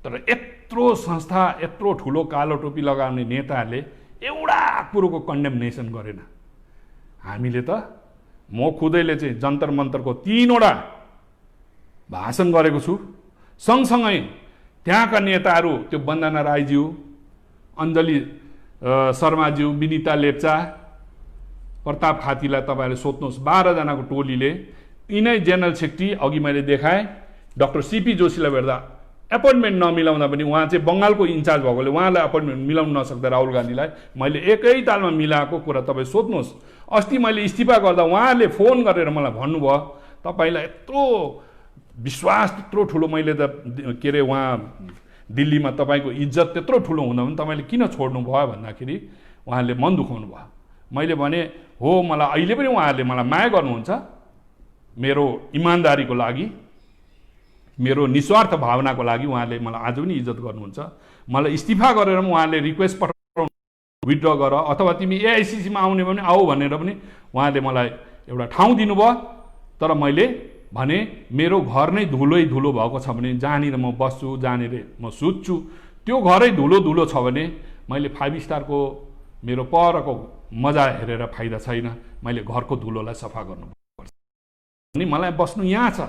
तर यत्रो संस्था, यत्रो ठुलो कालो टोपी लगाउने नेताहरूले एउटा कुरोको कन्डेमनेसन गरेन। हामीले त म खुदैले चाहिँ जन्तर मन्तरको 3वटा भाषण गरेको छु। सँगसँगै त्यहाँका नेताहरू, त्यो वन्दना राईज्यू, अञ्जली शर्माज्यू, विनिता लेप्चा, प्रताप खातीलाई तपाईँले सोध्नुहोस्। 12 जनाको टोलीले यिनै जेनरल सेक्रेटरी, अघि मैले देखाएँ डाक्टर सीपी जोशीलाई भेट्दा एपोइन्टमेन्ट नमिलाउँदा पनि उहाँ चाहिँ बङ्गालको इन्चार्ज भएकोले उहाँलाई एपोइन्टमेन्ट मिलाउन नसक्दा राहुल गान्धीलाई मैले एकै तालमा मिलाएको कुरा तपाईँ सोध्नुहोस्। अस्ति मैले इस्तिफा गर्दा उहाँले फोन गरेर मलाई भन्नुभयो, तपाईँलाई यत्रो विश्वास त्यत्रो ठुलो, मैले त के अरे उहाँ दिल्लीमा तपाईँको इज्जत त्यत्रो ठुलो हुँदा पनि तपाईँले किन छोड्नु भयो भन्दाखेरि उहाँले मन दुखाउनु भयो। मैले भने हो, मलाई अहिले पनि उहाँहरूले मलाई माया गर्नुहुन्छ, मेरो इमान्दारीको लागि, मेरो निस्वार्थ भावनाको लागि उहाँले मलाई आज पनि इज्जत गर्नुहुन्छ। मलाई इस्तिफा गरेर पनि उहाँले रिक्वेस्ट पठाउनु, विथड्र गर अथवा तिमी एआइसिसीमा आउने भने आऊ भनेर पनि उहाँले मलाई एउटा ठाउँ दिनुभयो। तर मैले भने मेरो घर नै धुलै धुलो भएको छ भने जहाँनिर म बस्छु, जहाँनिर म सुत्छु त्यो घरै धुलो धुलो छ भने मैले 5 स्टारको मेरो परको मजा हेरेर फाइदा छैन। मैले घरको धुलोलाई सफा गर्नुपर्छ। अनि मलाई बस्नु यहाँ छ,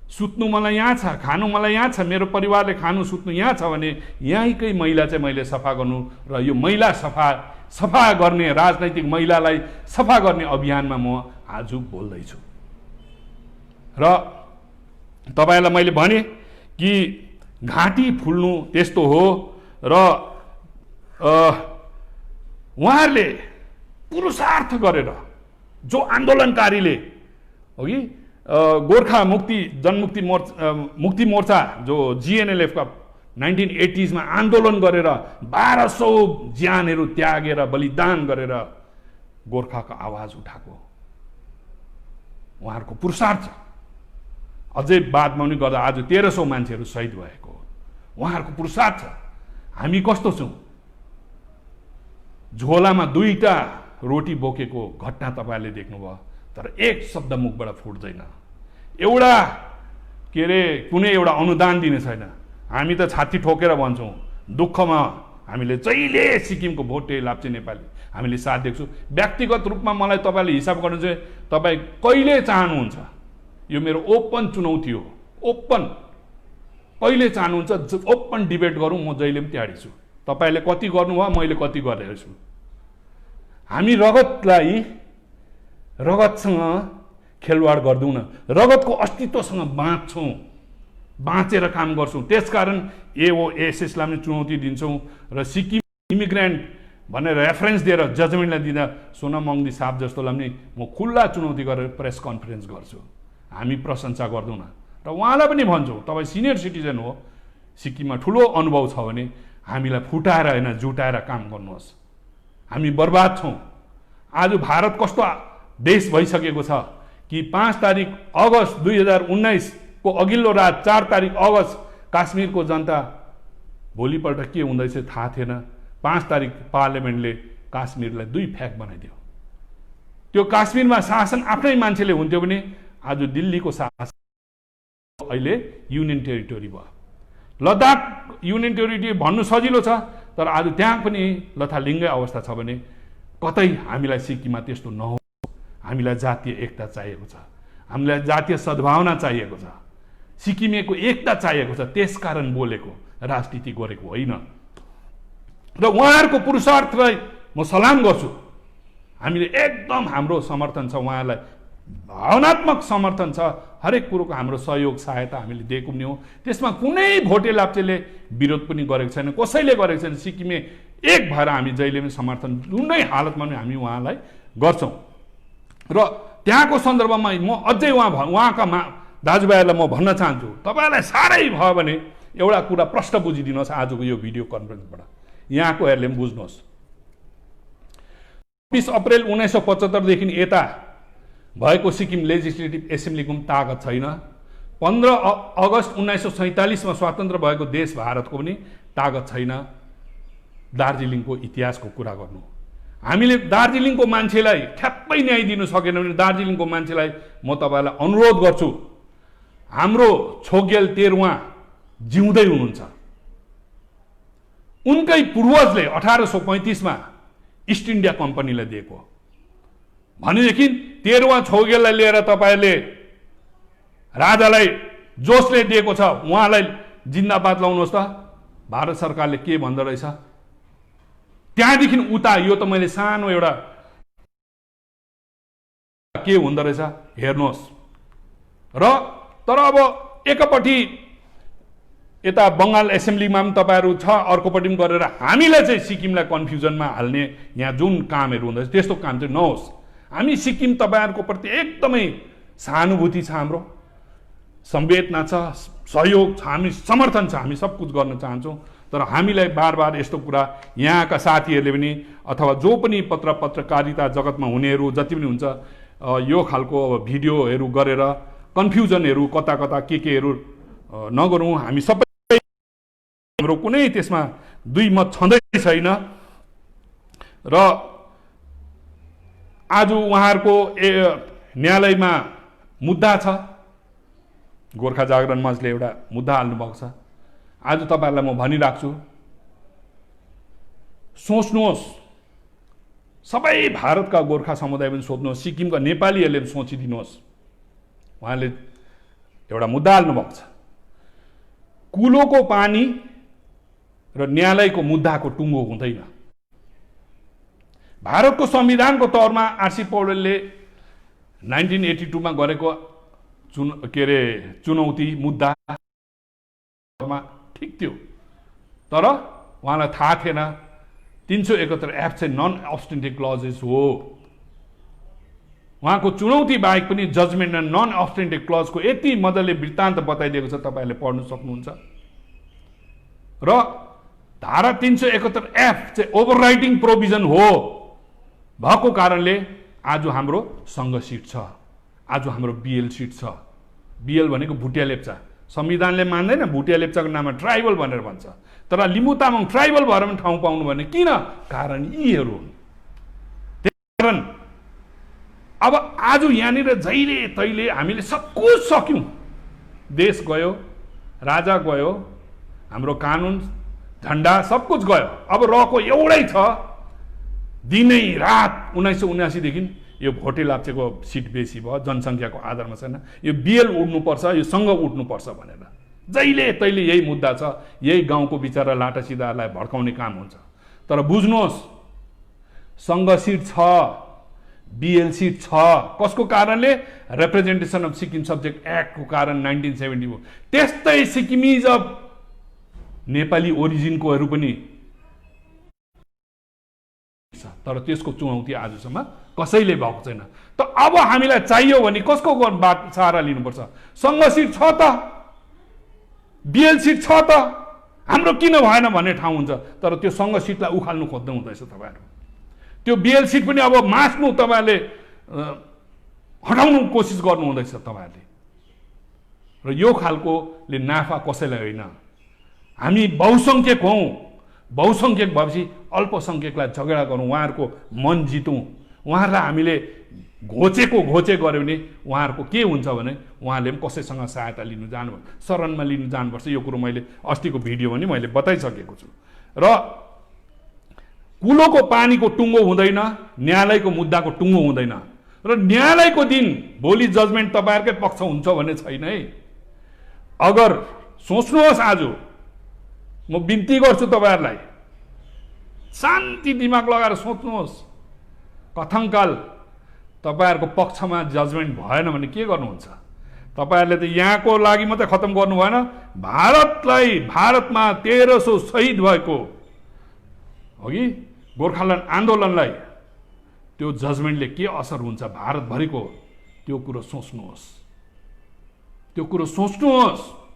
सुत्नु मलाई यहाँ छ, खानु मलाई यहाँ छ, मेरो परिवारले खानु सुत्नु यहाँ छ भने यहीँकै मैला चाहिँ मैले सफा गर्नु र यो मैला सफा गर्ने, राजनैतिक महिलालाई सफा गर्ने अभियानमा म आज बोल्दैछु। र तपाईँलाई मैले भने कि घाँटी फुल्नु त्यस्तो हो। र उहाँहरूले पुरुषार्थ गरेर जो आन्दोलनकारीले अघि गोर्खा मुक्ति मोर्चा जो जिएनएलएफ का 1980s में आन्दोलन गरेर 1200 ज्यानहरू त्यागेर बलिदान गरेर गोर्खाको आवाज उठाएको उहाँहरूको पुरुषार्थ अझै बादमा पनि गर्दा आज 1300 मान्छेहरू शहीद भएको उहाँहरूको पुरुषार्थ। हामी कस्तो छौं? झोलामा 2टा रोटी बोकेको घटना तपाईले देख्नुभयो, तर एक शब्द मुखबाट फुट्दैन। एउटा के रे कुनै एउटा अनुदान दिने छैन। हामी त छाती ठोकेर भन्छौं, दुःखमा हामीले जहिले सिक्किमको भोटे लाप्चे नेपाली हामीले साथ देख्छौं। व्यक्तिगत रूपमा मलाई तपाईले हिसाब गर्नु चाहिँ तपाई कहिले चाहनुहुन्छ, यो मेरो ओपन चुनौती हो, ओपन कहिले चाहनुहुन्छ ओपन डिबेट गरौँ, म जहिले पनि तयारी छु। तपाईले कति गर्नुभयो, मैले कति गरेको छु। हामी रगतसँग खेलवाड गर्दैनौँ, रगतको अस्तित्वसँग बाँच्छौं, बाँचेर काम गर्छौं। त्यसकारण एओएसएसलाई पनि चुनौती दिन्छौं र सिक्किम इमिग्रेन्ट भनेर रेफरेन्स दिएर जजमेन्टलाई दिँदा सोना मङ्दी साहब जस्तोलाई पनि म खुल्ला चुनौती गरेर प्रेस कन्फरेन्स गर्छु। हामी प्रशंसा गर्दैनौँ र उहाँलाई पनि भन्छौँ, तपाईँ सिनियर सिटिजन हो, सिक्किममा ठुलो अनुभव छ भने हामीलाई फुटाएर हैन जुटाएर काम गर्नुहोस्। हामी बर्बाद छौं। आज भारत कस्तो देश भइसकेको छ कि 5 तारिक अगस्त 2019 को अघिल्लो रात 4 तारिक अगस्त काश्मीरको जनता भोलिपल्ट के हुँदैछ थाहा थिएन। 5 तारिक पार्लियामेन्टले काश्मीरलाई 2 फ्याक बनाइदियो। त्यो काश्मीरमा शासन आफ्नै मान्छेले हुन्थ्यो भने आज दिल्लीको शासन अहिले युनियन टेरिटोरी भयो। लद्दाख युनियन टेरिटोरी भन्नु सजिलो छ, तर आज त्यहाँ पनि लथालिङ्गै अवस्था छ भने कतै हामीलाई सिक्किममा त्यस्तो नहोस्। हामीलाई जातीय एकता चाहिएको छ, हामीलाई जातीय सद्भावना चाहिएको छ, सिक्किमेको एकता चाहिएको छ। त्यसकारण बोलेको, राजनीति गरेको होइन। र उहाँहरूको पुरुषार्थलाई म सलाम गर्छु। हामीले एकदम हाम्रो समर्थन छ, उहाँलाई भावनात्मक समर्थन छ। हरेक कुरोको हाम्रो सहयोग सहायता हामीले दिएको पनि हो। त्यसमा कुनै भोटे लाप्चेले विरोध पनि गरेको छैन, कसैले गरेको छैन। सिक्किमे एक भएर हामी जहिले पनि समर्थन जुनै हालतमा पनि हामी उहाँलाई गर्छौं। र त्यहाँको सन्दर्भमा म अझै उहाँका दाजुभाइहरूलाई म भन्न चाहन्छु, तपाईलाई साह्रै भयो भने एउटा कुरा प्रश्न बुझिदिनुहोस् आजको यो भिडियो कन्फरेन्सबाट, यहाँकोहरूले पनि बुझ्नुहोस्। 20 अप्रिल 1975 देखि यता भएको सिक्किम लेजिस्लेटिभ एसेम्ब्लीको ताकत छैन। 15 अगस्त 1947 मा स्वतन्त्र भएको देश भारतको पनि ताकत छैन दार्जिलिङको इतिहासको कुरा गर्नु। हामीले दार्जिलिङको मान्छेलाई ठ्याप्पै न्याय दिनु सकेन भने दार्जिलिङको मान्छेलाई म तपाईँलाई अनुरोध गर्छु, हाम्रो छोगेल तेरवा जिउँदै हुनुहुन्छ। उनकै पूर्वजले 1835 मा इस्ट इन्डिया कम्पनीलाई दिएको भनेदेखि तेरवा छोगेललाई लिएर तपाईँले राजालाई जोसले दिएको छ, उहाँलाई जिन्दाबाद लाउनुहोस् त। भारत सरकारले के भन्दो रहेछ त्यहाँदेखि उता, यो त मैले सानो एउटा के हुँदो रहेछ हेर्नुहोस्। र तर अब एकपट्टि यता बङ्गाल एसेम्ब्लीमा पनि तपाईँहरू छ, अर्कोपट्टि पनि गरेर हामीलाई चाहिँ सिक्किमलाई कन्फ्युजनमा हाल्ने यहाँ जुन कामहरू हुँदैछ त्यस्तो काम चाहिँ नहोस्। हामी सिक्किम तपाईँहरूको प्रति एकदमै सहानुभूति छ, हाम्रो संवेदना छ, सहयोग छ, हामी समर्थन छ, हामी सब कुछ गर्न चाहन्छौँ। तर हामीलाई बार बार यस्तो कुरा यहाँका साथीहरूले पनि अथवा जो पनि पत्रकारिता जगतमा हुनेहरू जति पनि हुन्छ यो खालको भिडियोहरू गरेर कन्फ्युजनहरू कता कता केहरू नगरौँ। हामी सबै हाम्रो कुनै त्यसमा दुई मत छँदै छैन। र आज उहाँहरूको न्यायालयमा मुद्दा छ, गोर्खा जागरण मञ्चले एउटा मुद्दा हाल्नुभएको छ। आज तपाईँहरूलाई म भनिराख्छु, सोच्नुहोस्, सबै भारतका गोर्खा समुदाय पनि सोध्नुहोस्, सिक्किमका नेपालीहरूले पनि सोचिदिनुहोस्। उहाँले एउटा मुद्दा हाल्नुभएको छ, कुलोको पानी र न्यायालयको मुद्दाको टुङ्गो हुँदैन। भारतको संविधानको तौरमा आरसी पौडेलले 1982 मा गरेको चुनौती मुद्दामा ठिक थियो, तर उहाँलाई थाहा थिएन 371 एफ चाहिँ नन अब्सटेन्टिभ क्लजेस हो। उहाँको चुनौती बाहेक पनि जजमेन्ट र नन अब्सटेन्टिभ क्लजको यति मजाले वृत्तान्त बताइदिएको छ, तपाईँहरूले पढ्न सक्नुहुन्छ। र धारा 371 एफ चाहिँ ओभरराइटिङ प्रोभिजन हो भएको कारणले आज हाम्रो सङ्घ सिट छ, आज हाम्रो बिएल सिट छ। बिएल भनेको भुटिया लेप्चा, संविधानले मान्दैन, भुटिया लेप्चाको नाममा ट्राइबल भनेर भन्छ। तर लिम्बू तामाङ ट्राइबल भएर पनि ठाउँ पाउनु भने किन? कारण यीहरू हुन्। त्यही कारण अब आज यहाँनिर जहिले तैले हामीले सब कुछ सक्यौँ, देश गयो, राजा गयो, हाम्रो कानुन झन्डा सब कुछ गयो। अब रहेको एउटै छ, दिनै रात 1979 देखि यो भोटे लाप्चेको सिट बेसी भयो, जनसङ्ख्याको आधारमा छैन, यो बिएल उड्नुपर्छ, यो सँग उठ्नुपर्छ भनेर जहिले तैले यही मुद्दा छ। यही गाउँको बिचरा लाटा सिधाहरूलाई भड्काउने काम हुन्छ। तर बुझ्नुहोस्, सङ्घ सिट छ, बिएल सिट छ, कसको कारणले? रिप्रेजेन्टेसन अफ सिक्किम सब्जेक्ट एक्टको कारण 1974। त्यस्तै सिक्किमिज अफ नेपाली ओरिजिनकोहरू पनि, तर त्यसको चुनौती आजसम्म कसैले भएको छैन। त अब हामीलाई चाहियो भने कसको बात सहारा लिनुपर्छ? सङ्घ सिट छ त, बिएल सिट छ त, हाम्रो किन भएन भन्ने ठाउँ हुन्छ। तर त्यो सङ्घ सिटलाई उखाल्नु खोज्दै हुँदैछ तपाईँहरू। त्यो बिएल सिट पनि अब मास्नु तपाईँहरूले हटाउनु कोसिस गर्नु हुँदैछ तपाईँहरूले। र यो खालकोले नाफा कसैलाई होइन। हामी बहुसङ्ख्यक हौँ, बहुसङ्ख्यक भएपछि अल्पसङ्ख्यकलाई झगडा गरौँ, उहाँहरूको मन जितौँ। उहाँहरूलाई हामीले घोचे गऱ्यो भने उहाँहरूको के हुन्छ भने उहाँले पनि कसैसँग सहायता लिनु जानु, शरणमा लिनु जानुपर्छ। यो कुरो मैले अस्तिको भिडियो पनि मैले बताइसकेको छु। र कुलोको पानीको टुङ्गो हुँदैन, न्यायालयको मुद्दाको टुङ्गो हुँदैन। र न्यायालयको दिन भोलि जजमेन्ट तपाईँहरूकै पक्ष हुन्छ भन्ने छैन है। अगर सोच्नुहोस्, आज म बिन्ती गर्छु तपाईँहरूलाई, शान्ति दिमाग लगाएर सोच्नुहोस्, कथङ्काल तपाईँहरूको पक्षमा जजमेन्ट भएन भने के गर्नुहुन्छ? तपाईँहरूले त यहाँको लागि मात्रै खत्तम गर्नु भएन, भारतमा 1300 शहीद भएको हो कि गोर्खाल्यान्ड आन्दोलनलाई त्यो जजमेन्टले के असर हुन्छ भारतभरिको, त्यो कुरो सोच्नुहोस्, त्यो कुरो सोच्नुहोस्।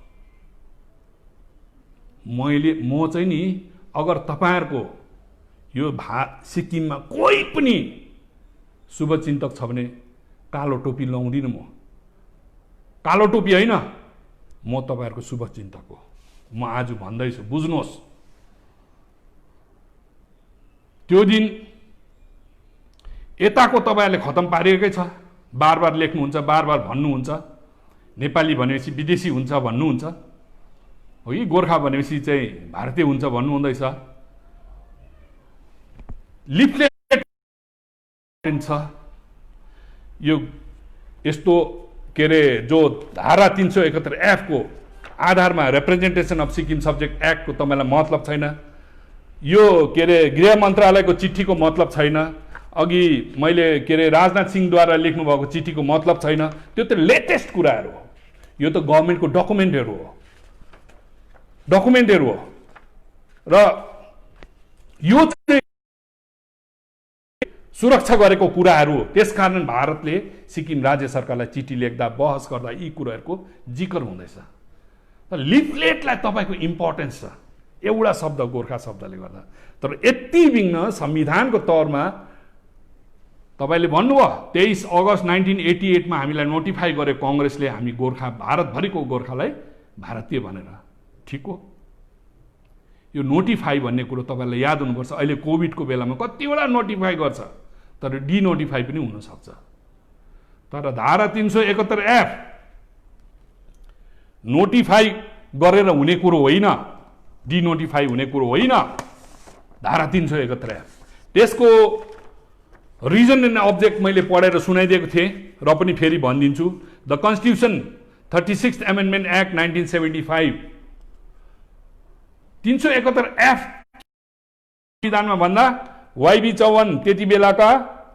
म चाहिँ नि, अगर तपाईँहरूको यो सिक्किममा कोही पनि शुभचिन्तक छ भने कालो टोपी लाउँदिनँ म। कालो टोपी होइन, म तपाईँहरूको शुभचिन्तक हो। म आज भन्दैछु, बुझ्नुहोस्। त्यो दिन यताको तपाईँहरूले खतम पारिएकै छ। बार बार लेख्नुहुन्छ, बार बार भन्नुहुन्छ, नेपाली भनेपछि विदेशी हुन्छ भन्नुहुन्छ, हो कि गोर्खा भनेपछि चाहिँ भारतीय हुन्छ भन्नुहुँदैछ। लिफलेट छ यो यस्तो के अरे जो धारा 371F को आधारमा रिप्रेजेन्टेसन अफ सिक्किम सब्जेक्ट एक्टको तपाईँलाई मतलब छैन। यो के अरे गृह मन्त्रालयको चिठीको मतलब छैन। अघि मैले के अरे राजनाथ सिंहद्वारा लेख्नुभएको चिठीको मतलब छैन। त्यो त लेटेस्ट कुराहरू हो। यो त गभर्मेन्टको डकुमेन्टहरू हो, र यो चाहिँ सुरक्षा गरेको कुराहरू हो। त्यसकारण भारतले सिक्किम राज्य सरकारलाई चिठी लेख्दा, बहस गर्दा यी कुराहरूको जिकर हुँदैछ। लिफलेटलाई तपाईँको इम्पोर्टेन्स छ एउटा शब्द गोर्खा शब्दले गर्दा। तर यति बिघ्न संविधानको तौरमा तपाईँले भन्नुभयो 23 अगस्त 1988 मा हामीलाई नोटिफाई गर्यो कङ्ग्रेसले, हामी गोर्खा भारतभरिको गोर्खालाई भारतीय भनेर। ठिक हो, यो नोटिफाई भन्ने कुरो तपाईँलाई याद हुनुपर्छ। अहिले कोभिडको बेलामा कतिवटा नोटिफाई गर्छ, तर डिनोटिफाई पनि हुनसक्छ। तर धारा 371F नोटिफाई गरेर हुने कुरो होइन, डिनोटिफाई हुने कुरो होइन। धारा 371F त्यसको रिजन एन्ड अब्जेक्ट मैले पढेर सुनाइदिएको थिएँ, र पनि फेरि भनिदिन्छु। The constitution 36th amendment act 1975 371F संविधानमा भन्दा वाइबी चौहान त्यति बेलाका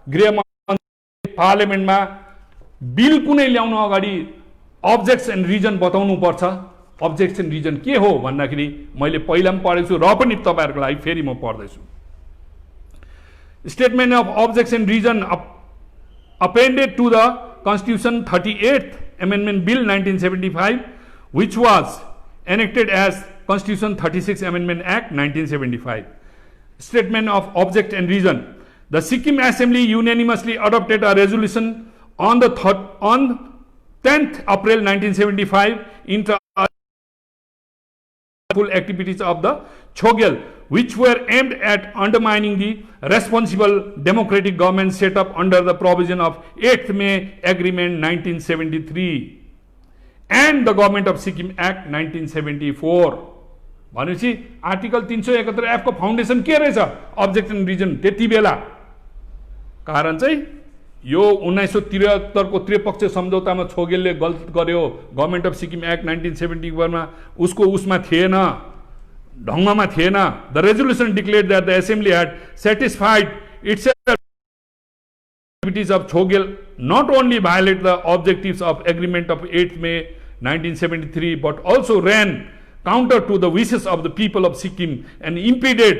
गृहमन्त्री पार्लियामेन्टमा बिल कुनै ल्याउनु अगाडि अब्जेक्ट्स एन्ड रिजन बताउनु पर्छ। अब्जेक्ट्स एन्ड रिजन के हो भन्दाखेरि मैले पहिला पनि पढेको छु, र पनि तपाईँहरूको लागि फेरि म पढ्दैछु। Statement of objects and reason appended to the Constitution 38th Amendment Bill 1975, which was enacted as Constitution 36th Amendment Act 1975. Statement of object and reason. The Sikkim Assembly unanimously adopted a resolution on 10th April 1975 into activities of the Chogyal, which were aimed at undermining the responsible democratic government set up under the provision of 8th May Agreement 1973 and the Government of Sikkim Act 1974. भनेपछि article 371F को foundation के रहेछ? Object and reason. त्यति बेला कारण चाहिँ यो 1973 को त्रिपक्षीय सम्झौतामा छोगेलले गलत गर्यो, गभर्नमेन्ट अफ सिक्किम एक्ट 1971 मा उसको उसमा थिएन, ढङ्गमा थिएन। The resolution declared that the assembly had satisfied itself activities of Chogyal not only violate the objectives of agreement of 8th May 1973 but also ran counter to the wishes of the people of Sikkim and impeded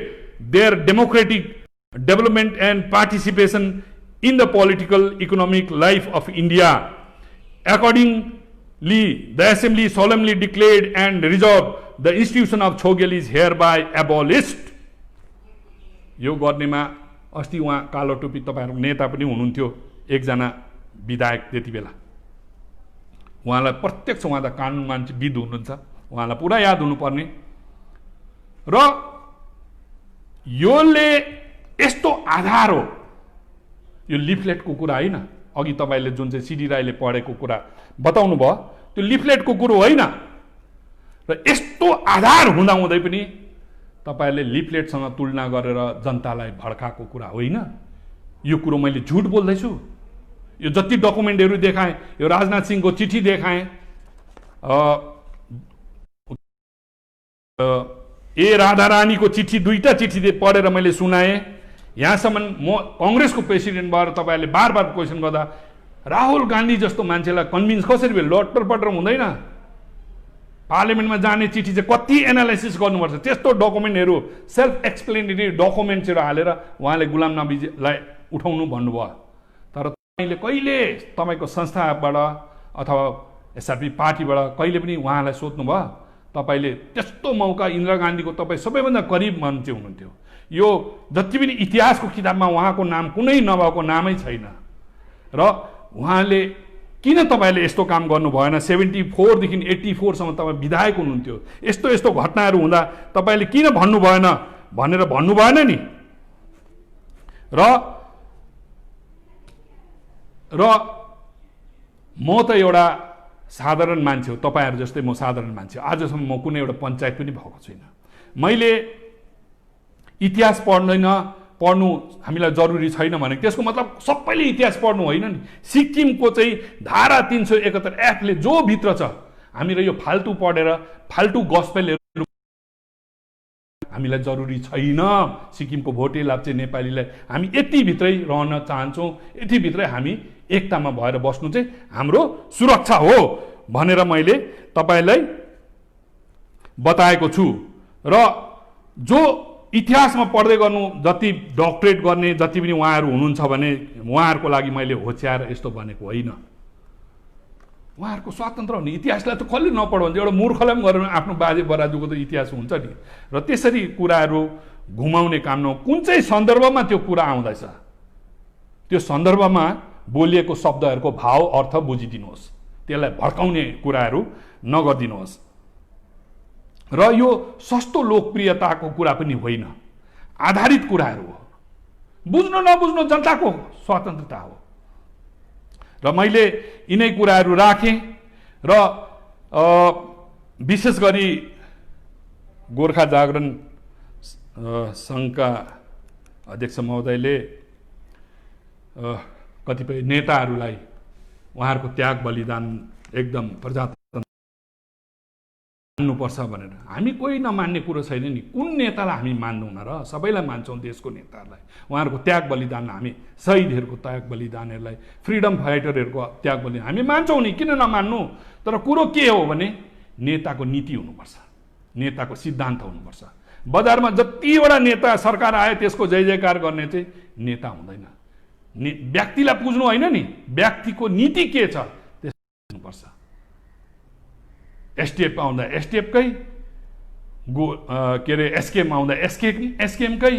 their democratic development and participation in the political economic life of India. Accordingly, the assembly solemnly declared and resolved the institution of Chogyal is hereby abolished. यो गर्नेमा अस्ति उहाँ कालो टोपी तपाईहरुको नेता पनि हुनुहुन्थ्यो, एकजना विधायक त्यति बेला। उहाँलाई प्रत्यक्ष उहाँ त कानुन मान्छेविद हुनुहुन्छ, उहाँलाई पुरा याद हुनुपर्ने। र योले यस्तो आधार हो, यो लिफलेटको कुरा हैन। अघि तपाईले जुन चाहिँ सिडी राईले पढेको कुरा बताउनु भयो, त्यो लिफलेटको कुरो होइन। र यस्तो आधार हुँदाहुँदै पनि तपाईले लिफलेटसँग तुलना गरेर जनतालाई भड्काएको कुरा होइन। यो कुरो मैले झुट बोल्दैछु। यो जति डकुमेन्टहरु देखाएँ, यो राजनाथ सिंहको चिठी देखाएँ, ए राधारानीको चिठी, दुईटा चिठी पढेर मैले सुनाएँ। यहाँसम्म म कांग्रेसको प्रेसिडेन्ट भएर तपाईहरुले बार बार क्वेसन गर्दा राहुल गान्धी जस्तो मान्छेलाई कन्भिन्स कसरी भयो? लटर पटर हुँदैन। पार्लियामेन्टमा जाने चिठी चाहिँ कति एनालाइसिस गर्नुपर्छ, त्यस्तो डकुमेन्टहरु सेल्फ एक्सप्लेनेटरी डकुमेन्ट्सहरु हालेर उहाँले गुलाम नबीलाई उठाउनु भन्नुभयो। तर तपाईले कहिले तपाईको संस्थाबाट अथवा एसआरपी पार्टीबाट कहिले पनि उहाँलाई सोध्नु भयो? तपाईले त्यस्तो मौका इन्दिरा गान्धीको तपाई सबैभन्दा करिब मान्छे हुनुहुन्थ्यो। यो जति पनि इतिहासको किताबमा उहाँको नाम कुनै नभएको नामै छैन। र उहाँले किन तपाईले यस्तो काम गर्नु भएन? 74 देखि 84 सम्म तपाई विधायक हुनुहुन्थ्यो। यस्तो यस्तो घटनाहरू हुँदा तपाईले किन भन्नु भएन भनेर भन्नु भएन नि। र र म त एउटा साधारण मान्छे हो, तपाईँहरू जस्तै म साधारण मान्छे हो। आजसम्म म कुनै एउटा पञ्चायत पनि भएको छुइनँ। मैले इतिहास पढ्नु हामीलाई जरुरी छैन भने त्यसको मतलब सबैले इतिहास पढ्नु होइन नि। सिक्किमको चाहिँ धारा 371 F ले जो भित्र छ, हामीले यो फाल्तु पढेर फाल्तु गस्पेलहरू हामीलाई जरुरी छैन। सिक्किमको भोटे लाप्चे नेपालीलाई हामी यति भित्रै रहन चाहन्छौँ, यति भित्रै हामी एकतामा भएर बस्नु चाहिँ हाम्रो सुरक्षा हो भनेर मैले तपाईँलाई बताएको छु। र जो इतिहासमा पढ्दै गर्नु, जति डक्टरेट गर्ने जति पनि उहाँहरू हुनुहुन्छ भने उहाँहरूको लागि मैले होच्याएर यस्तो भनेको होइन। उहाँहरूको स्वतन्त्र हुने, इतिहासलाई त कसले नपढाउँछ? एउटा मूर्खलाई पनि गरेर आफ्नो बाजे बराजुको त इतिहास हुन्छ नि। र त्यसरी कुराहरू घुमाउने काम न, कुन चाहिँ सन्दर्भमा त्यो कुरा आउँदैछ, त्यो सन्दर्भमा बोलिएको शब्दहरूको भाव अर्थ बुझिदिनुहोस्, त्यसलाई भड्काउने कुराहरू नगरिदिनुहोस्। र यो सस्तो लोकप्रियताको कुरा पनि होइन, आधारित कुराहरू हो। बुझ्नु नबुझ्नु जनताको स्वतन्त्रता हो। र मैले यिनै कुराहरू राखेँ। र विशेष गरी गोर्खा जागरण सङ्घका अध्यक्ष महोदयले कतिपय नेताहरूलाई उहाँहरूको त्याग बलिदान एकदम प्रजातन्त्र मान्नुपर्छ भनेर, हामी कोही नमान्ने कुरो छैन नि। कुन नेतालाई हामी मान्दैनौँ र? सबैलाई मान्छौँ, देशको नेताहरूलाई। उहाँहरूको त्याग बलिदान, हामी शहीदहरूको त्याग बलिदानहरूलाई, फ्रिडम फाइटरहरूको त्याग बलिदान हामी मान्छौँ नि, किन नमान्नु? तर कुरो के हो भने नेताको नीति हुनुपर्छ, नेताको सिद्धान्त हुनुपर्छ। बजारमा जतिवटा नेता सरकार आयो त्यसको जय जयकार गर्ने चाहिँ नेता हुँदैन। व्यक्तिलाई पुज्नु होइन नि, व्यक्तिको नीति के छ त्यसो हुनुपर्छ। एसटिएफ आउँदा एसटिएफकै, के अरे एसकेएम आउँदा एसकेएमकै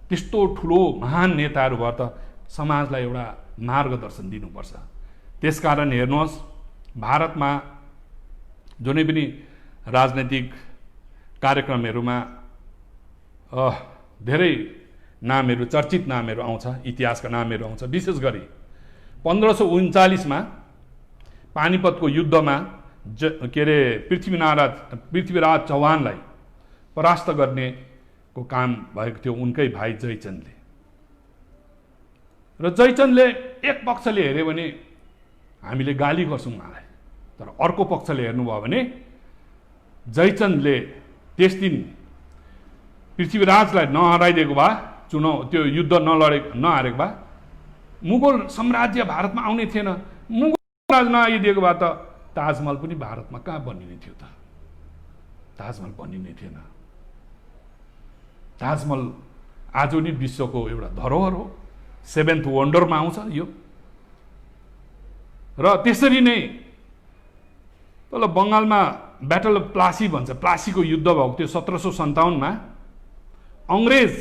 त्यस्तो ठुलो महान नेताहरू भए त समाजलाई एउटा मार्गदर्शन दिनुपर्छ। त्यसकारण हेर्नुहोस्, भारतमा जुनै पनि राजनैतिक कार्यक्रमहरूमा धेरै नामहरू, चर्चित नामहरू आउँछ, इतिहासका नामहरू आउँछ। विशेष गरी 1539 मा पानीपतको युद्धमा के अरे पृथ्वीराज चौहानलाई परास्त गर्नेको काम भएको थियो उनकै भाइ जयचन्दले। र जयचन्दले एक पक्षले हेऱ्यो भने हामीले गाली गर्छौँ उहाँलाई, तर अर्को पक्षले हेर्नुभयो भने जयचन्दले त्यस दिन पृथ्वीराजलाई नहराइदिएको भए, त्यो युद्ध नहारेको भए मुगल साम्राज्य भारतमा आउने थिएन। मुगल साम्राज्य नआइदिएको भए त ताजमहल पनि भारतमा कहाँ बनिने थियो त? ताजमहल बनिने थिएन। ताजमहल आज नि विश्वको एउटा धरोहर हो, 7th वन्डरमा आउँछ यो। र त्यसरी नै तल बङ्गालमा ब्याटल अफ प्लासी भन्छ, प्लासीको युद्ध भएको थियो 1757 मा। अङ्ग्रेज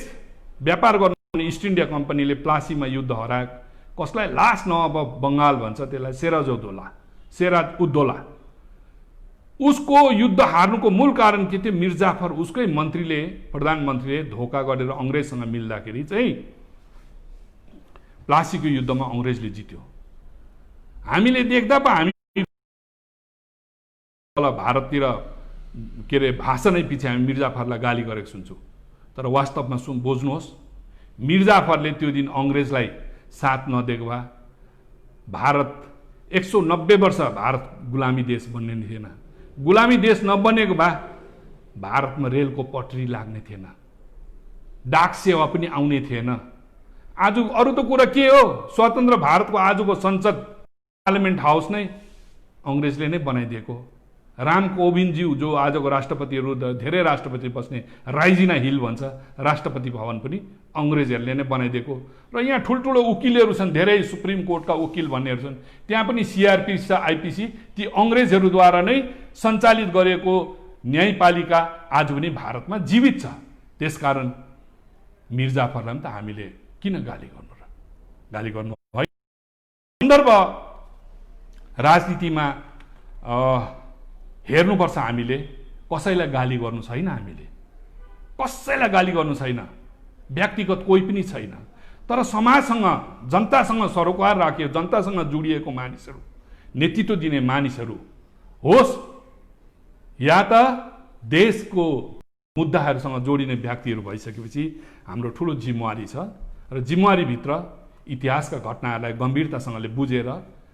व्यापार गर्ने इस्ट इन्डिया कम्पनीले प्लासीमा युद्ध हराएको। कसलाई? लास्ट नवाब बङ्गाल भन्छ त्यसलाई, सिराज उद्दौला। उसको युद्ध हार्नुको मूल कारण के थियो? मिर्जाफर, उसकै मन्त्रीले, प्रधानमन्त्रीले धोका गरेर अङ्ग्रेजसँग मिल्दाखेरि चाहिँ प्लासीको युद्धमा अङ्ग्रेजले जित्यो। हामीले देख्दा पो हामी भारततिर के अरे भाषणै पछि हामी मिर्जाफरलाई गाली गरेको सुन्छौँ, तर वास्तवमा बुझ्नुहोस्, मिर्जाफरले त्यो दिन अङ्ग्रेजलाई साथ नदिएको भए भारत 190 वर्ष भारत गुलामी देश बन्ने थिएन। गुलामी देश नबनेको भए भारतमा रेलको पटरी लाग्ने थिएन, डाक सेवा पनि आउने थिएन। आज अरू त कुरा के हो? स्वतन्त्र भारतको आजको संसद, पार्लियामेन्ट हाउस नै अङ्ग्रेजले नै बनाइदिएको। राम कोविन्दज्यू जो आजको राष्ट्रपतिहरू, धेरै राष्ट्रपति बस्ने राइजिना हिल भन्छ, राष्ट्रपति भवन पनि अङ्ग्रेजहरूले नै बनाइदिएको। र यहाँ ठुल्ठुलो वकिलहरू छन्, धेरै सुप्रिम कोर्टका वकिल भन्नेहरू छन्, त्यहाँ पनि सिआरपी र आइपिसी ती अङ्ग्रेजहरूद्वारा नै सञ्चालित गरिएको न्यायपालिका आज पनि भारतमा जीवित छ। त्यसकारण मिर्जाफरलाई त हामीले किन गाली गर्नु र? गाली गर्नु है। सन्दर्भ राजनीतिमा हेर्नुपर्छ। हामीले कसैलाई गाली गर्नु छैन, हामीले कसैलाई गाली गर्नु छैन, व्यक्तिगत कोही पनि छैन। तर समाजसँग जनतासँग सरोकार राखेर जनतासँग जोडिएको मानिसहरू, नेतृत्व दिने मानिसहरू होस् या त देशको मुद्दाहरूसँग जोडिने व्यक्तिहरू भइसकेपछि हाम्रो ठुलो जिम्मेवारी छ र जिम्मेवारीभित्र इतिहासका घटनाहरूलाई गम्भीरतासँगले बुझेर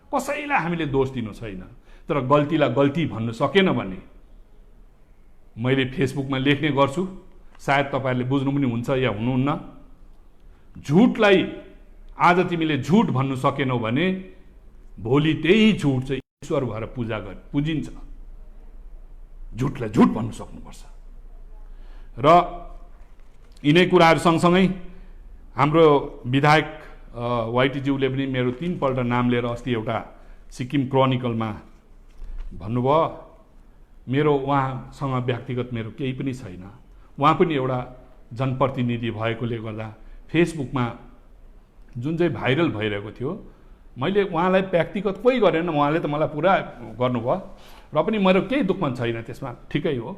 कसैलाई हामीले दोष दिनु छैन। तर गल्तीलाई गल्ती भन्नु सकेन भने मैले फेसबुकमा लेख्ने गर्छु, सायद तपाईँहरूले बुझ्नु पनि हुन्छ या हुनुहुन्न। झुटलाई आज तिमीले झुट भन्नु सकेनौ भने भोलि त्यही झुट चाहिँ ईश्वर भएर पुजिन्छ। झुटलाई झुट भन्नु सक्नुपर्छ। र यिनै कुराहरू सँगसँगै हाम्रो विधायक वाइटीज्यूले पनि मेरो 3 पल्ट नाम लिएर अस्ति एउटा सिक्किम क्रोनिकलमा भन्नुभयो। मेरो उहाँसँग व्यक्तिगत मेरो केही पनि छैन। उहाँ पनि एउटा जनप्रतिनिधि भएकोले गर्दा फेसबुकमा जुन चाहिँ भाइरल भइरहेको थियो, मैले उहाँलाई व्यक्तिगत कोही गरेन, उहाँले त मलाई पुरा गर्नुभयो र पनि मेरो केही दुःख छैन त्यसमा, ठिकै हो।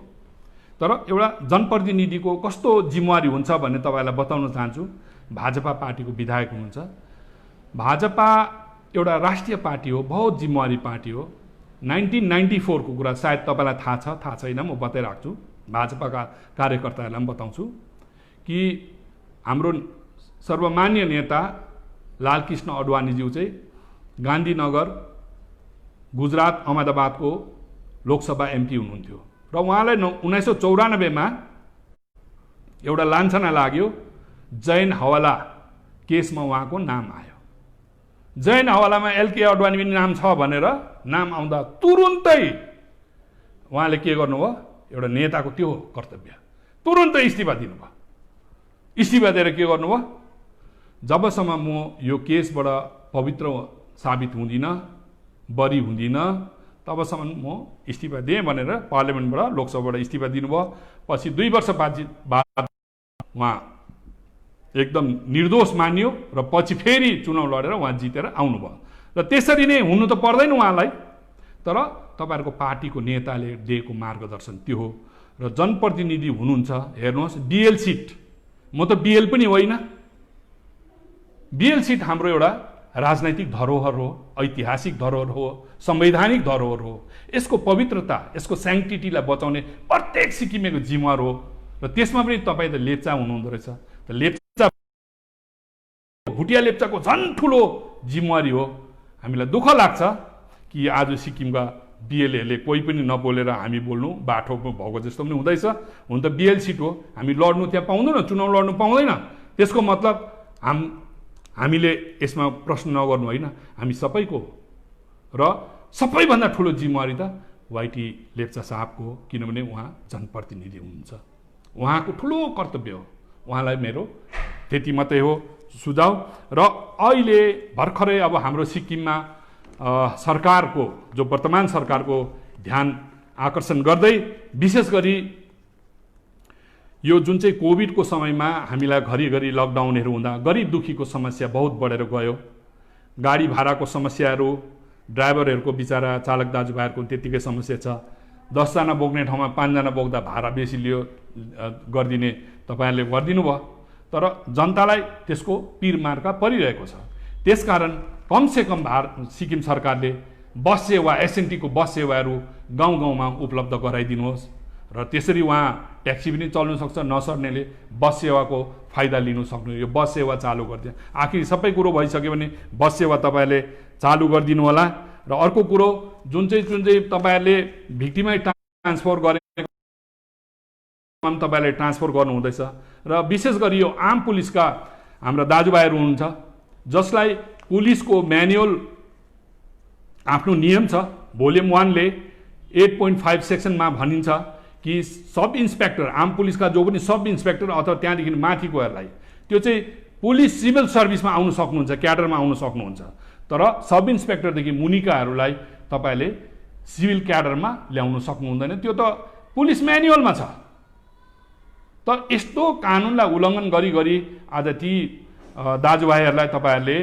तर एउटा जनप्रतिनिधिको कस्तो जिम्मेवारी हुन्छ भन्ने तपाईँलाई बताउन चाहन्छु। भाजपा पार्टीको विधायक हुनुहुन्छ। भाजपा एउटा राष्ट्रिय पार्टी हो, बहुत जिम्मेवारी पार्टी हो। 1994 को कुरा सायद तपाईँलाई थाहा छैन, म बताइराख्छु, भाजपाका कार्यकर्ताहरूलाई पनि बताउँछु कि हाम्रो सर्वमान्य नेता लालकृष्ण अडवाणीज्यू चाहिँ गान्धीनगर गुजरात अहमदाबादको लोकसभा एमपी हुनुहुन्थ्यो र उहाँलाई 1994 मा एउटा लान्छना लाग्यो, जैन हवाला केसमा उहाँको नाम आयो। जैन हवालामा एलके अडवाणी पनि नाम छ भनेर नाम आउँदा तुरुन्तै उहाँले के गर्नुभयो, एउटा नेताको त्यो कर्तव्य, तुरुन्तै इस्तिफा दिनुभयो। इस्तिफा दिएर के गर्नुभयो, जबसम्म म यो केसबाट पवित्र साबित हुँदिनँ, बरी हुँदिनँ, तबसम्म म इस्तिफा दिएँ भनेर पार्लियामेन्टबाट लोकसभाबाट इस्तिफा दिनुभयो। पछि 2 वर्ष बाद उहाँ एकदम निर्दोष मानियो र पछि फेरि चुनाव लडेर उहाँ जितेर आउनुभयो। र त्यसरी नै हुनु त पर्दैन उहाँलाई, तर तपाईँहरूको पार्टीको नेताले दिएको मार्गदर्शन त्यो हो। र जनप्रतिनिधि हुनुहुन्छ, हेर्नुहोस् बिएल सिट, म त बिएल पनि होइन। बिएल सिट हाम्रो एउटा राजनैतिक धरोहर हो, ऐतिहासिक धरोहर हो, संवैधानिक धरोहर हो। यसको पवित्रता, यसको स्याङ्क्टिटीलाई बचाउने प्रत्येक सिक्किमेको जिम्मेवार हो। र त्यसमा पनि तपाईँ त लेप्चा हुनुहुँदो रहेछ, त लेप्चा भुटिया लेप्चाको झन् ठुलो जिम्मेवारी हो। हामीलाई दुःख लाग्छ कि आज सिक्किमका बिएलएले कोही पनि नबोलेर हामी बोल्नु बाठो भएको जस्तो पनि हुँदैछ। हुन त बिएल सिट हो, हामी लड्नु त्यहाँ पाउँदैन, चुनाव लड्नु पाउँदैन। त्यसको मतलब हामीले यसमा प्रश्न नगर्नु होइन, हामी सबैको र सबैभन्दा ठुलो जिम्मेवारी त वाइटी लेप्चा साहबको हो, किनभने उहाँ जनप्रतिनिधि हुनुहुन्छ। उहाँको ठुलो कर्तव्य हो। उहाँलाई मेरो त्यति मात्रै हो सुझाव। र अहिले भर्खरै अब हाम्रो सिक्किममा सरकारको जो वर्तमान सरकारको ध्यान आकर्षण गर्दै विशेष गरी यो जुन चाहिँ कोभिडको समयमा हामीलाई घरिघरि लकडाउनहरू हुँदा गरिब दुखीको समस्या बहुत बढेर गयो। गाडी भाडाको समस्याहरू, ड्राइभरहरूको बिचरा चालक दाजुभाइहरूको त्यत्तिकै समस्या छ। 10 जना बोक्ने ठाउँमा 5 जना बोक्दा भाडा बेसी लियो गरिदिने तपाईँहरूले गरिदिनु भयो, तर जनतालाई त्यसको पिरमार्का परिरहेको छ। त्यसकारण कमसेकम सिक्किम सरकारले बस सेवा, एसएनटीको बस सेवाहरू गाउँ गाउँमा उपलब्ध गराइदिनुहोस् र त्यसरी उहाँ ट्याक्सी पनि चल्नु सक्छ, नसर्नेले बस सेवाको फाइदा लिनु सक्नु। यो बस सेवा चालु गरिदिनु, आखिर सबै कुरो भइसक्यो भने बस सेवा तपाईँहरूले चालु गरिदिनु होला। र अर्को कुरो जुन चाहिँ तपाईँहरूले भिक्टिमै ट्रान्सफर गरेको तपाईँले ट्रान्सफर गर्नु हुँदैछ। र विशेष गरी यो आम पुलिसका हाम्रा दाजुभाइहरू हुनुहुन्छ जसलाई पुलिसको म्यानुअल आफ्नो नियम छ, भोल्युम 1 ले 8.5 सेक्सनमा भनिन्छ कि सब इन्सपेक्टर, आम पुलिसका जो पनि सब इन्सपेक्टर अथवा त्यहाँदेखि माथिकोहरूलाई त्यो चाहिँ पुलिस सिभिल सर्भिसमा आउनु सक्नुहुन्छ, क्याडरमा आउनु सक्नुहुन्छ। तर सब इन्सपेक्टरदेखि मुनिकाहरूलाई तपाईँले सिभिल क्याडरमा ल्याउनु सक्नुहुँदैन, त्यो त पुलिस म्यानुअलमा छ। त यस्तो कानुनलाई उल्लङ्घन गरी आज ती दाजुभाइहरूलाई तपाईँहरूले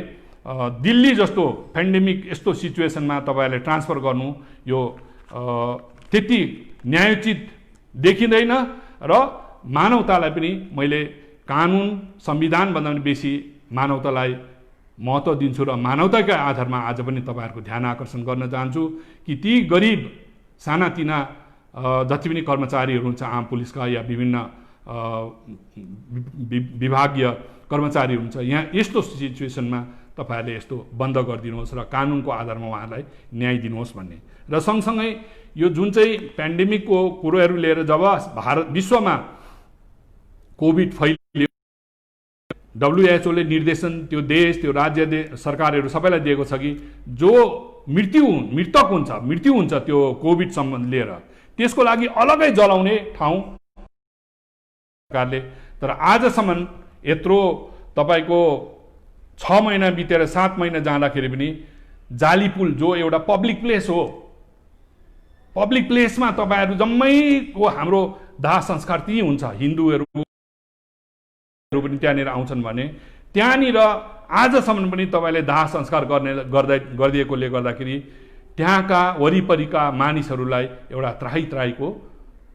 दिल्ली जस्तो पेन्डेमिक यस्तो सिचुएसनमा तपाईँहरूले ट्रान्सफर गर्नु यो त्यति न्यायोचित देखिँदैन। र मानवतालाई पनि मैले कानुन संविधानभन्दा पनि बेसी मानवतालाई महत्त्व दिन्छु र मानवताकै आधारमा आज पनि तपाईँहरूको ध्यान आकर्षण गर्न चाहन्छु कि ती गरिब सानातिना जति पनि कर्मचारीहरू हुन्छ आम पुलिसका या विभिन्न विभागीय कर्मचारी हुन्छ, यहाँ यस्तो सिचुएसनमा तपाईँहरूले यस्तो बन्द गरिदिनुहोस् र कानुनको आधारमा उहाँहरूलाई न्याय दिनुहोस् भन्ने। र सँगसँगै यो जुन चाहिँ पेन्डेमिकको कुरोहरू लिएर जब विश्वमा कोभिड फैलियो, WHO ले निर्देशन त्यो देश, त्यो राज्य सरकारहरू सबैलाई दिएको छ कि जो मृत्यु हुन्छ त्यो कोभिड सम्बन्ध लिएर त्यसको लागि अलगै जलाउने ठाउँ सरकारले। तर आजसम्म यत्रो तपाईँको 6 महिना बितेर 7 महिना जाँदाखेरि पनि जाली पुल जो एउटा पब्लिक प्लेस हो, पब्लिक प्लेसमा तपाईँहरू जम्मैको हाम्रो दाह संस्कार त्यहीँ हुन्छ, हिन्दूहरू पनि त्यहाँनिर आउँछन् भने त्यहाँनिर आजसम्म पनि तपाईँले दाह संस्कार गरिदिएकोले गर्दाखेरि त्यहाँका वरिपरिका मानिसहरूलाई एउटा त्राहीको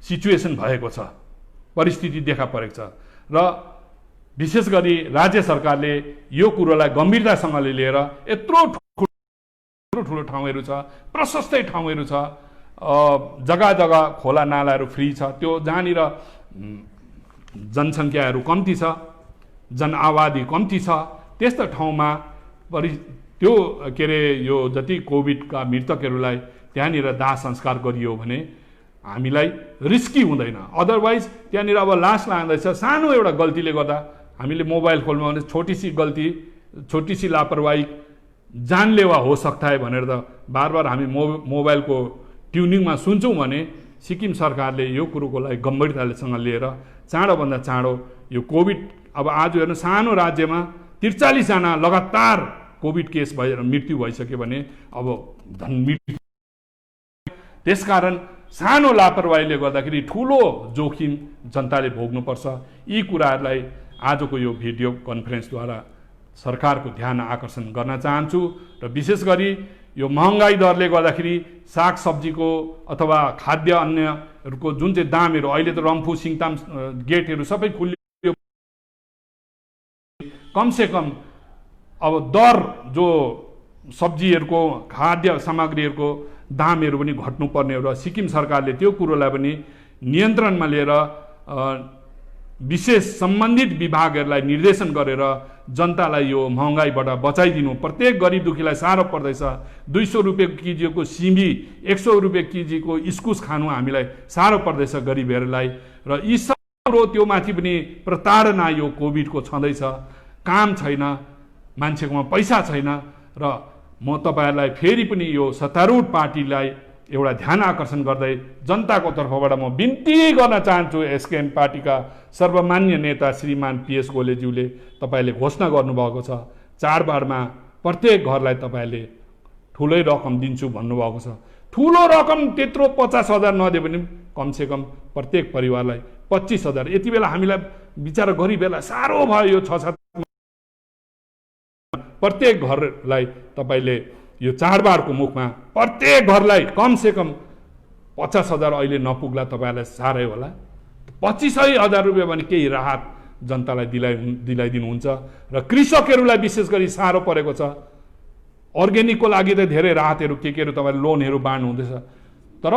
सिचुएसन भएको छ, परिस्थिति देखा परेको छ। र विशेष गरी राज्य सरकारले यो कुरोलाई गम्भीरतासँगले लिएर यत्रो ठुलो ठाउँहरू छ, प्रशस्तै ठाउँहरू छ, जग्गा जग्गा खोला नालाहरू फ्री छ, त्यो जहाँनिर जनसङ्ख्याहरू कम्ती छ, जनआबादी कम्ती छ, त्यस्तो ठाउँमा त्यो के अरे यो जति कोभिडका मृतकहरूलाई त्यहाँनिर दाह संस्कार गरियो भने हामीलाई रिस्की हुँदैन। अदरवाइज त्यहाँनिर अब लास लाँदैछ, सानो एउटा गल्तीले गर्दा हामीले मोबाइल खोल्नु भने छोटी सी लापरवाही जानलेवा हो सकता है भनेर त बार हामी मोबाइलको ट्युनिङमा सुन्छौँ भने सिक्किम सरकारले यो कुरोको लागि गम्भीरतासँग लिएर चाँडोभन्दा चाँडो यो कोभिड, अब आज हेर्नु सानो राज्यमा 43 जना लगातार कोभिड केस भएर मृत्यु भइसक्यो भने अब मृत्यु, त्यसकारण सानो लापरवाहीले गर्दाखेरि ठुलो जोखिम जनताले भोग्नुपर्छ। यी कुराहरूलाई आजको यो भिडियो कन्फरेन्सद्वारा सरकारको ध्यान आकर्षण गर्न चाहन्छु। र विशेष गरी यो महँगाई दरले गर्दाखेरि सागसब्जीको अथवा खाद्य अन्यहरूको जुन चाहिँ दामहरू अहिले त रम्फू सिङताम गेटहरू सबै खुल्यो, कमसेकम अब दर जो सब्जीहरूको खाद्य सामग्रीहरूको दामहरू पनि घट्नुपर्ने र सिक्किम सरकारले त्यो कुरोलाई पनि नियन्त्रणमा लिएर विशेष सम्बन्धित विभागहरूलाई निर्देशन गरेर जनतालाई यो महँगाईबाट बचाइदिनु। प्रत्येक गरिब दुखीलाई साह्रो पर्दैछ, 200 रुपियाँ केजीको सिमी, 100 रुपियाँ केजीको इस्कुस खानु हामीलाई साह्रो पर्दैछ गरिबहरूलाई। र यी सब त्यो माथि पनि प्रताडना यो कोभिडको छँदैछ, काम छैन, मान्छेकोमा पैसा छैन। र म तपाईहरुलाई फेरि पनि यो सत्तारूढ पार्टीलाई एउटा ध्यान आकर्षण गर्दै जनताको तर्फबाट म बिन्ती गर्न चाहन्छु। एसकेएम पार्टीका सर्वमान्य नेता श्रीमान पीएस गोलेज्यूले तपाईले घोषणा गर्नुभएको छ, चाडबाडमा प्रत्येक घरलाई तपाईले ठुलै रकम दिन्छु भन्नुभएको छ। ठुलो रकम त्यत्रो 50,000 नदिए पनि कमसेकम प्रत्येक परिवारलाई 25,000, यति बेला हामीलाई विचार गरिबेला साह्रो भयो। यो 6-7 प्रत्येक घरलाई तपाईले यो चाडबाडको मुखमा प्रत्येक घरलाई कमसेकम 50,000 अहिले नपुग्ला तपाईलाई साह्रै होला, 25,000 रुपियाँ भने केही राहत जनतालाई दिलाइदिनुहुन्छ। र कृषकहरूलाई विशेष गरी साह्रो परेको छ। अर्ग्यानिकको लागि त धेरै राहतहरू केहरू तपाईले लोनहरू बाँड्नु हुँदैछ, तर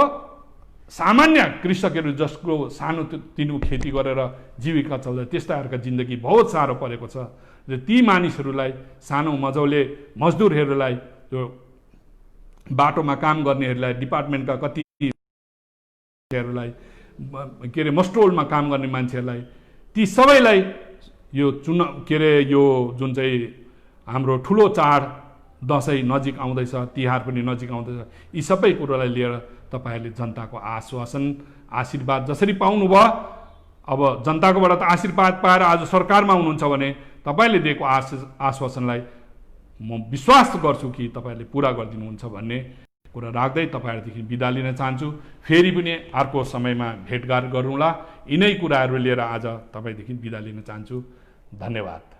सामान्य कृषकहरू जसको सानो तिनो खेती गरेर जीविका चल्छ त्यस्ताहरूका जिन्दगी बहुत साह्रो परेको छ। र ती मानिसहरूलाई, सानो मजौले मजदुरहरूलाई, त्यो बाटोमा काम गर्नेहरूलाई, डिपार्टमेन्टका कतिहरूलाई, के अरे मस्टोलमा काम गर्ने मान्छेहरूलाई, ती सबैलाई यो यो जुन चाहिँ हाम्रो ठुलो चाड दसैँ नजिक आउँदैछ, तिहार पनि नजिक आउँदैछ, यी सबै कुरोलाई लिएर तपाईहरूले जनताको आश्वासन आशीर्वाद जसरी पाउनुभयो, अब जनताकोबाट त आशीर्वाद पाएर आज सरकारमा हुनुहुन्छ भने तपाईले दिएको आश्वासनलाई म विश्वास गर्छु कि तपाईले पूरा गरिदिनुहुन्छ भन्ने कुरा राख्दै तपाईहरुदेखि बिदा लिन चाहन्छु। फेरि पनि अर्को समयमा भेटघाट गरौँला। यिनै कुराहरू लिएर आज तपाईदेखि बिदा लिन चाहन्छु। धन्यवाद।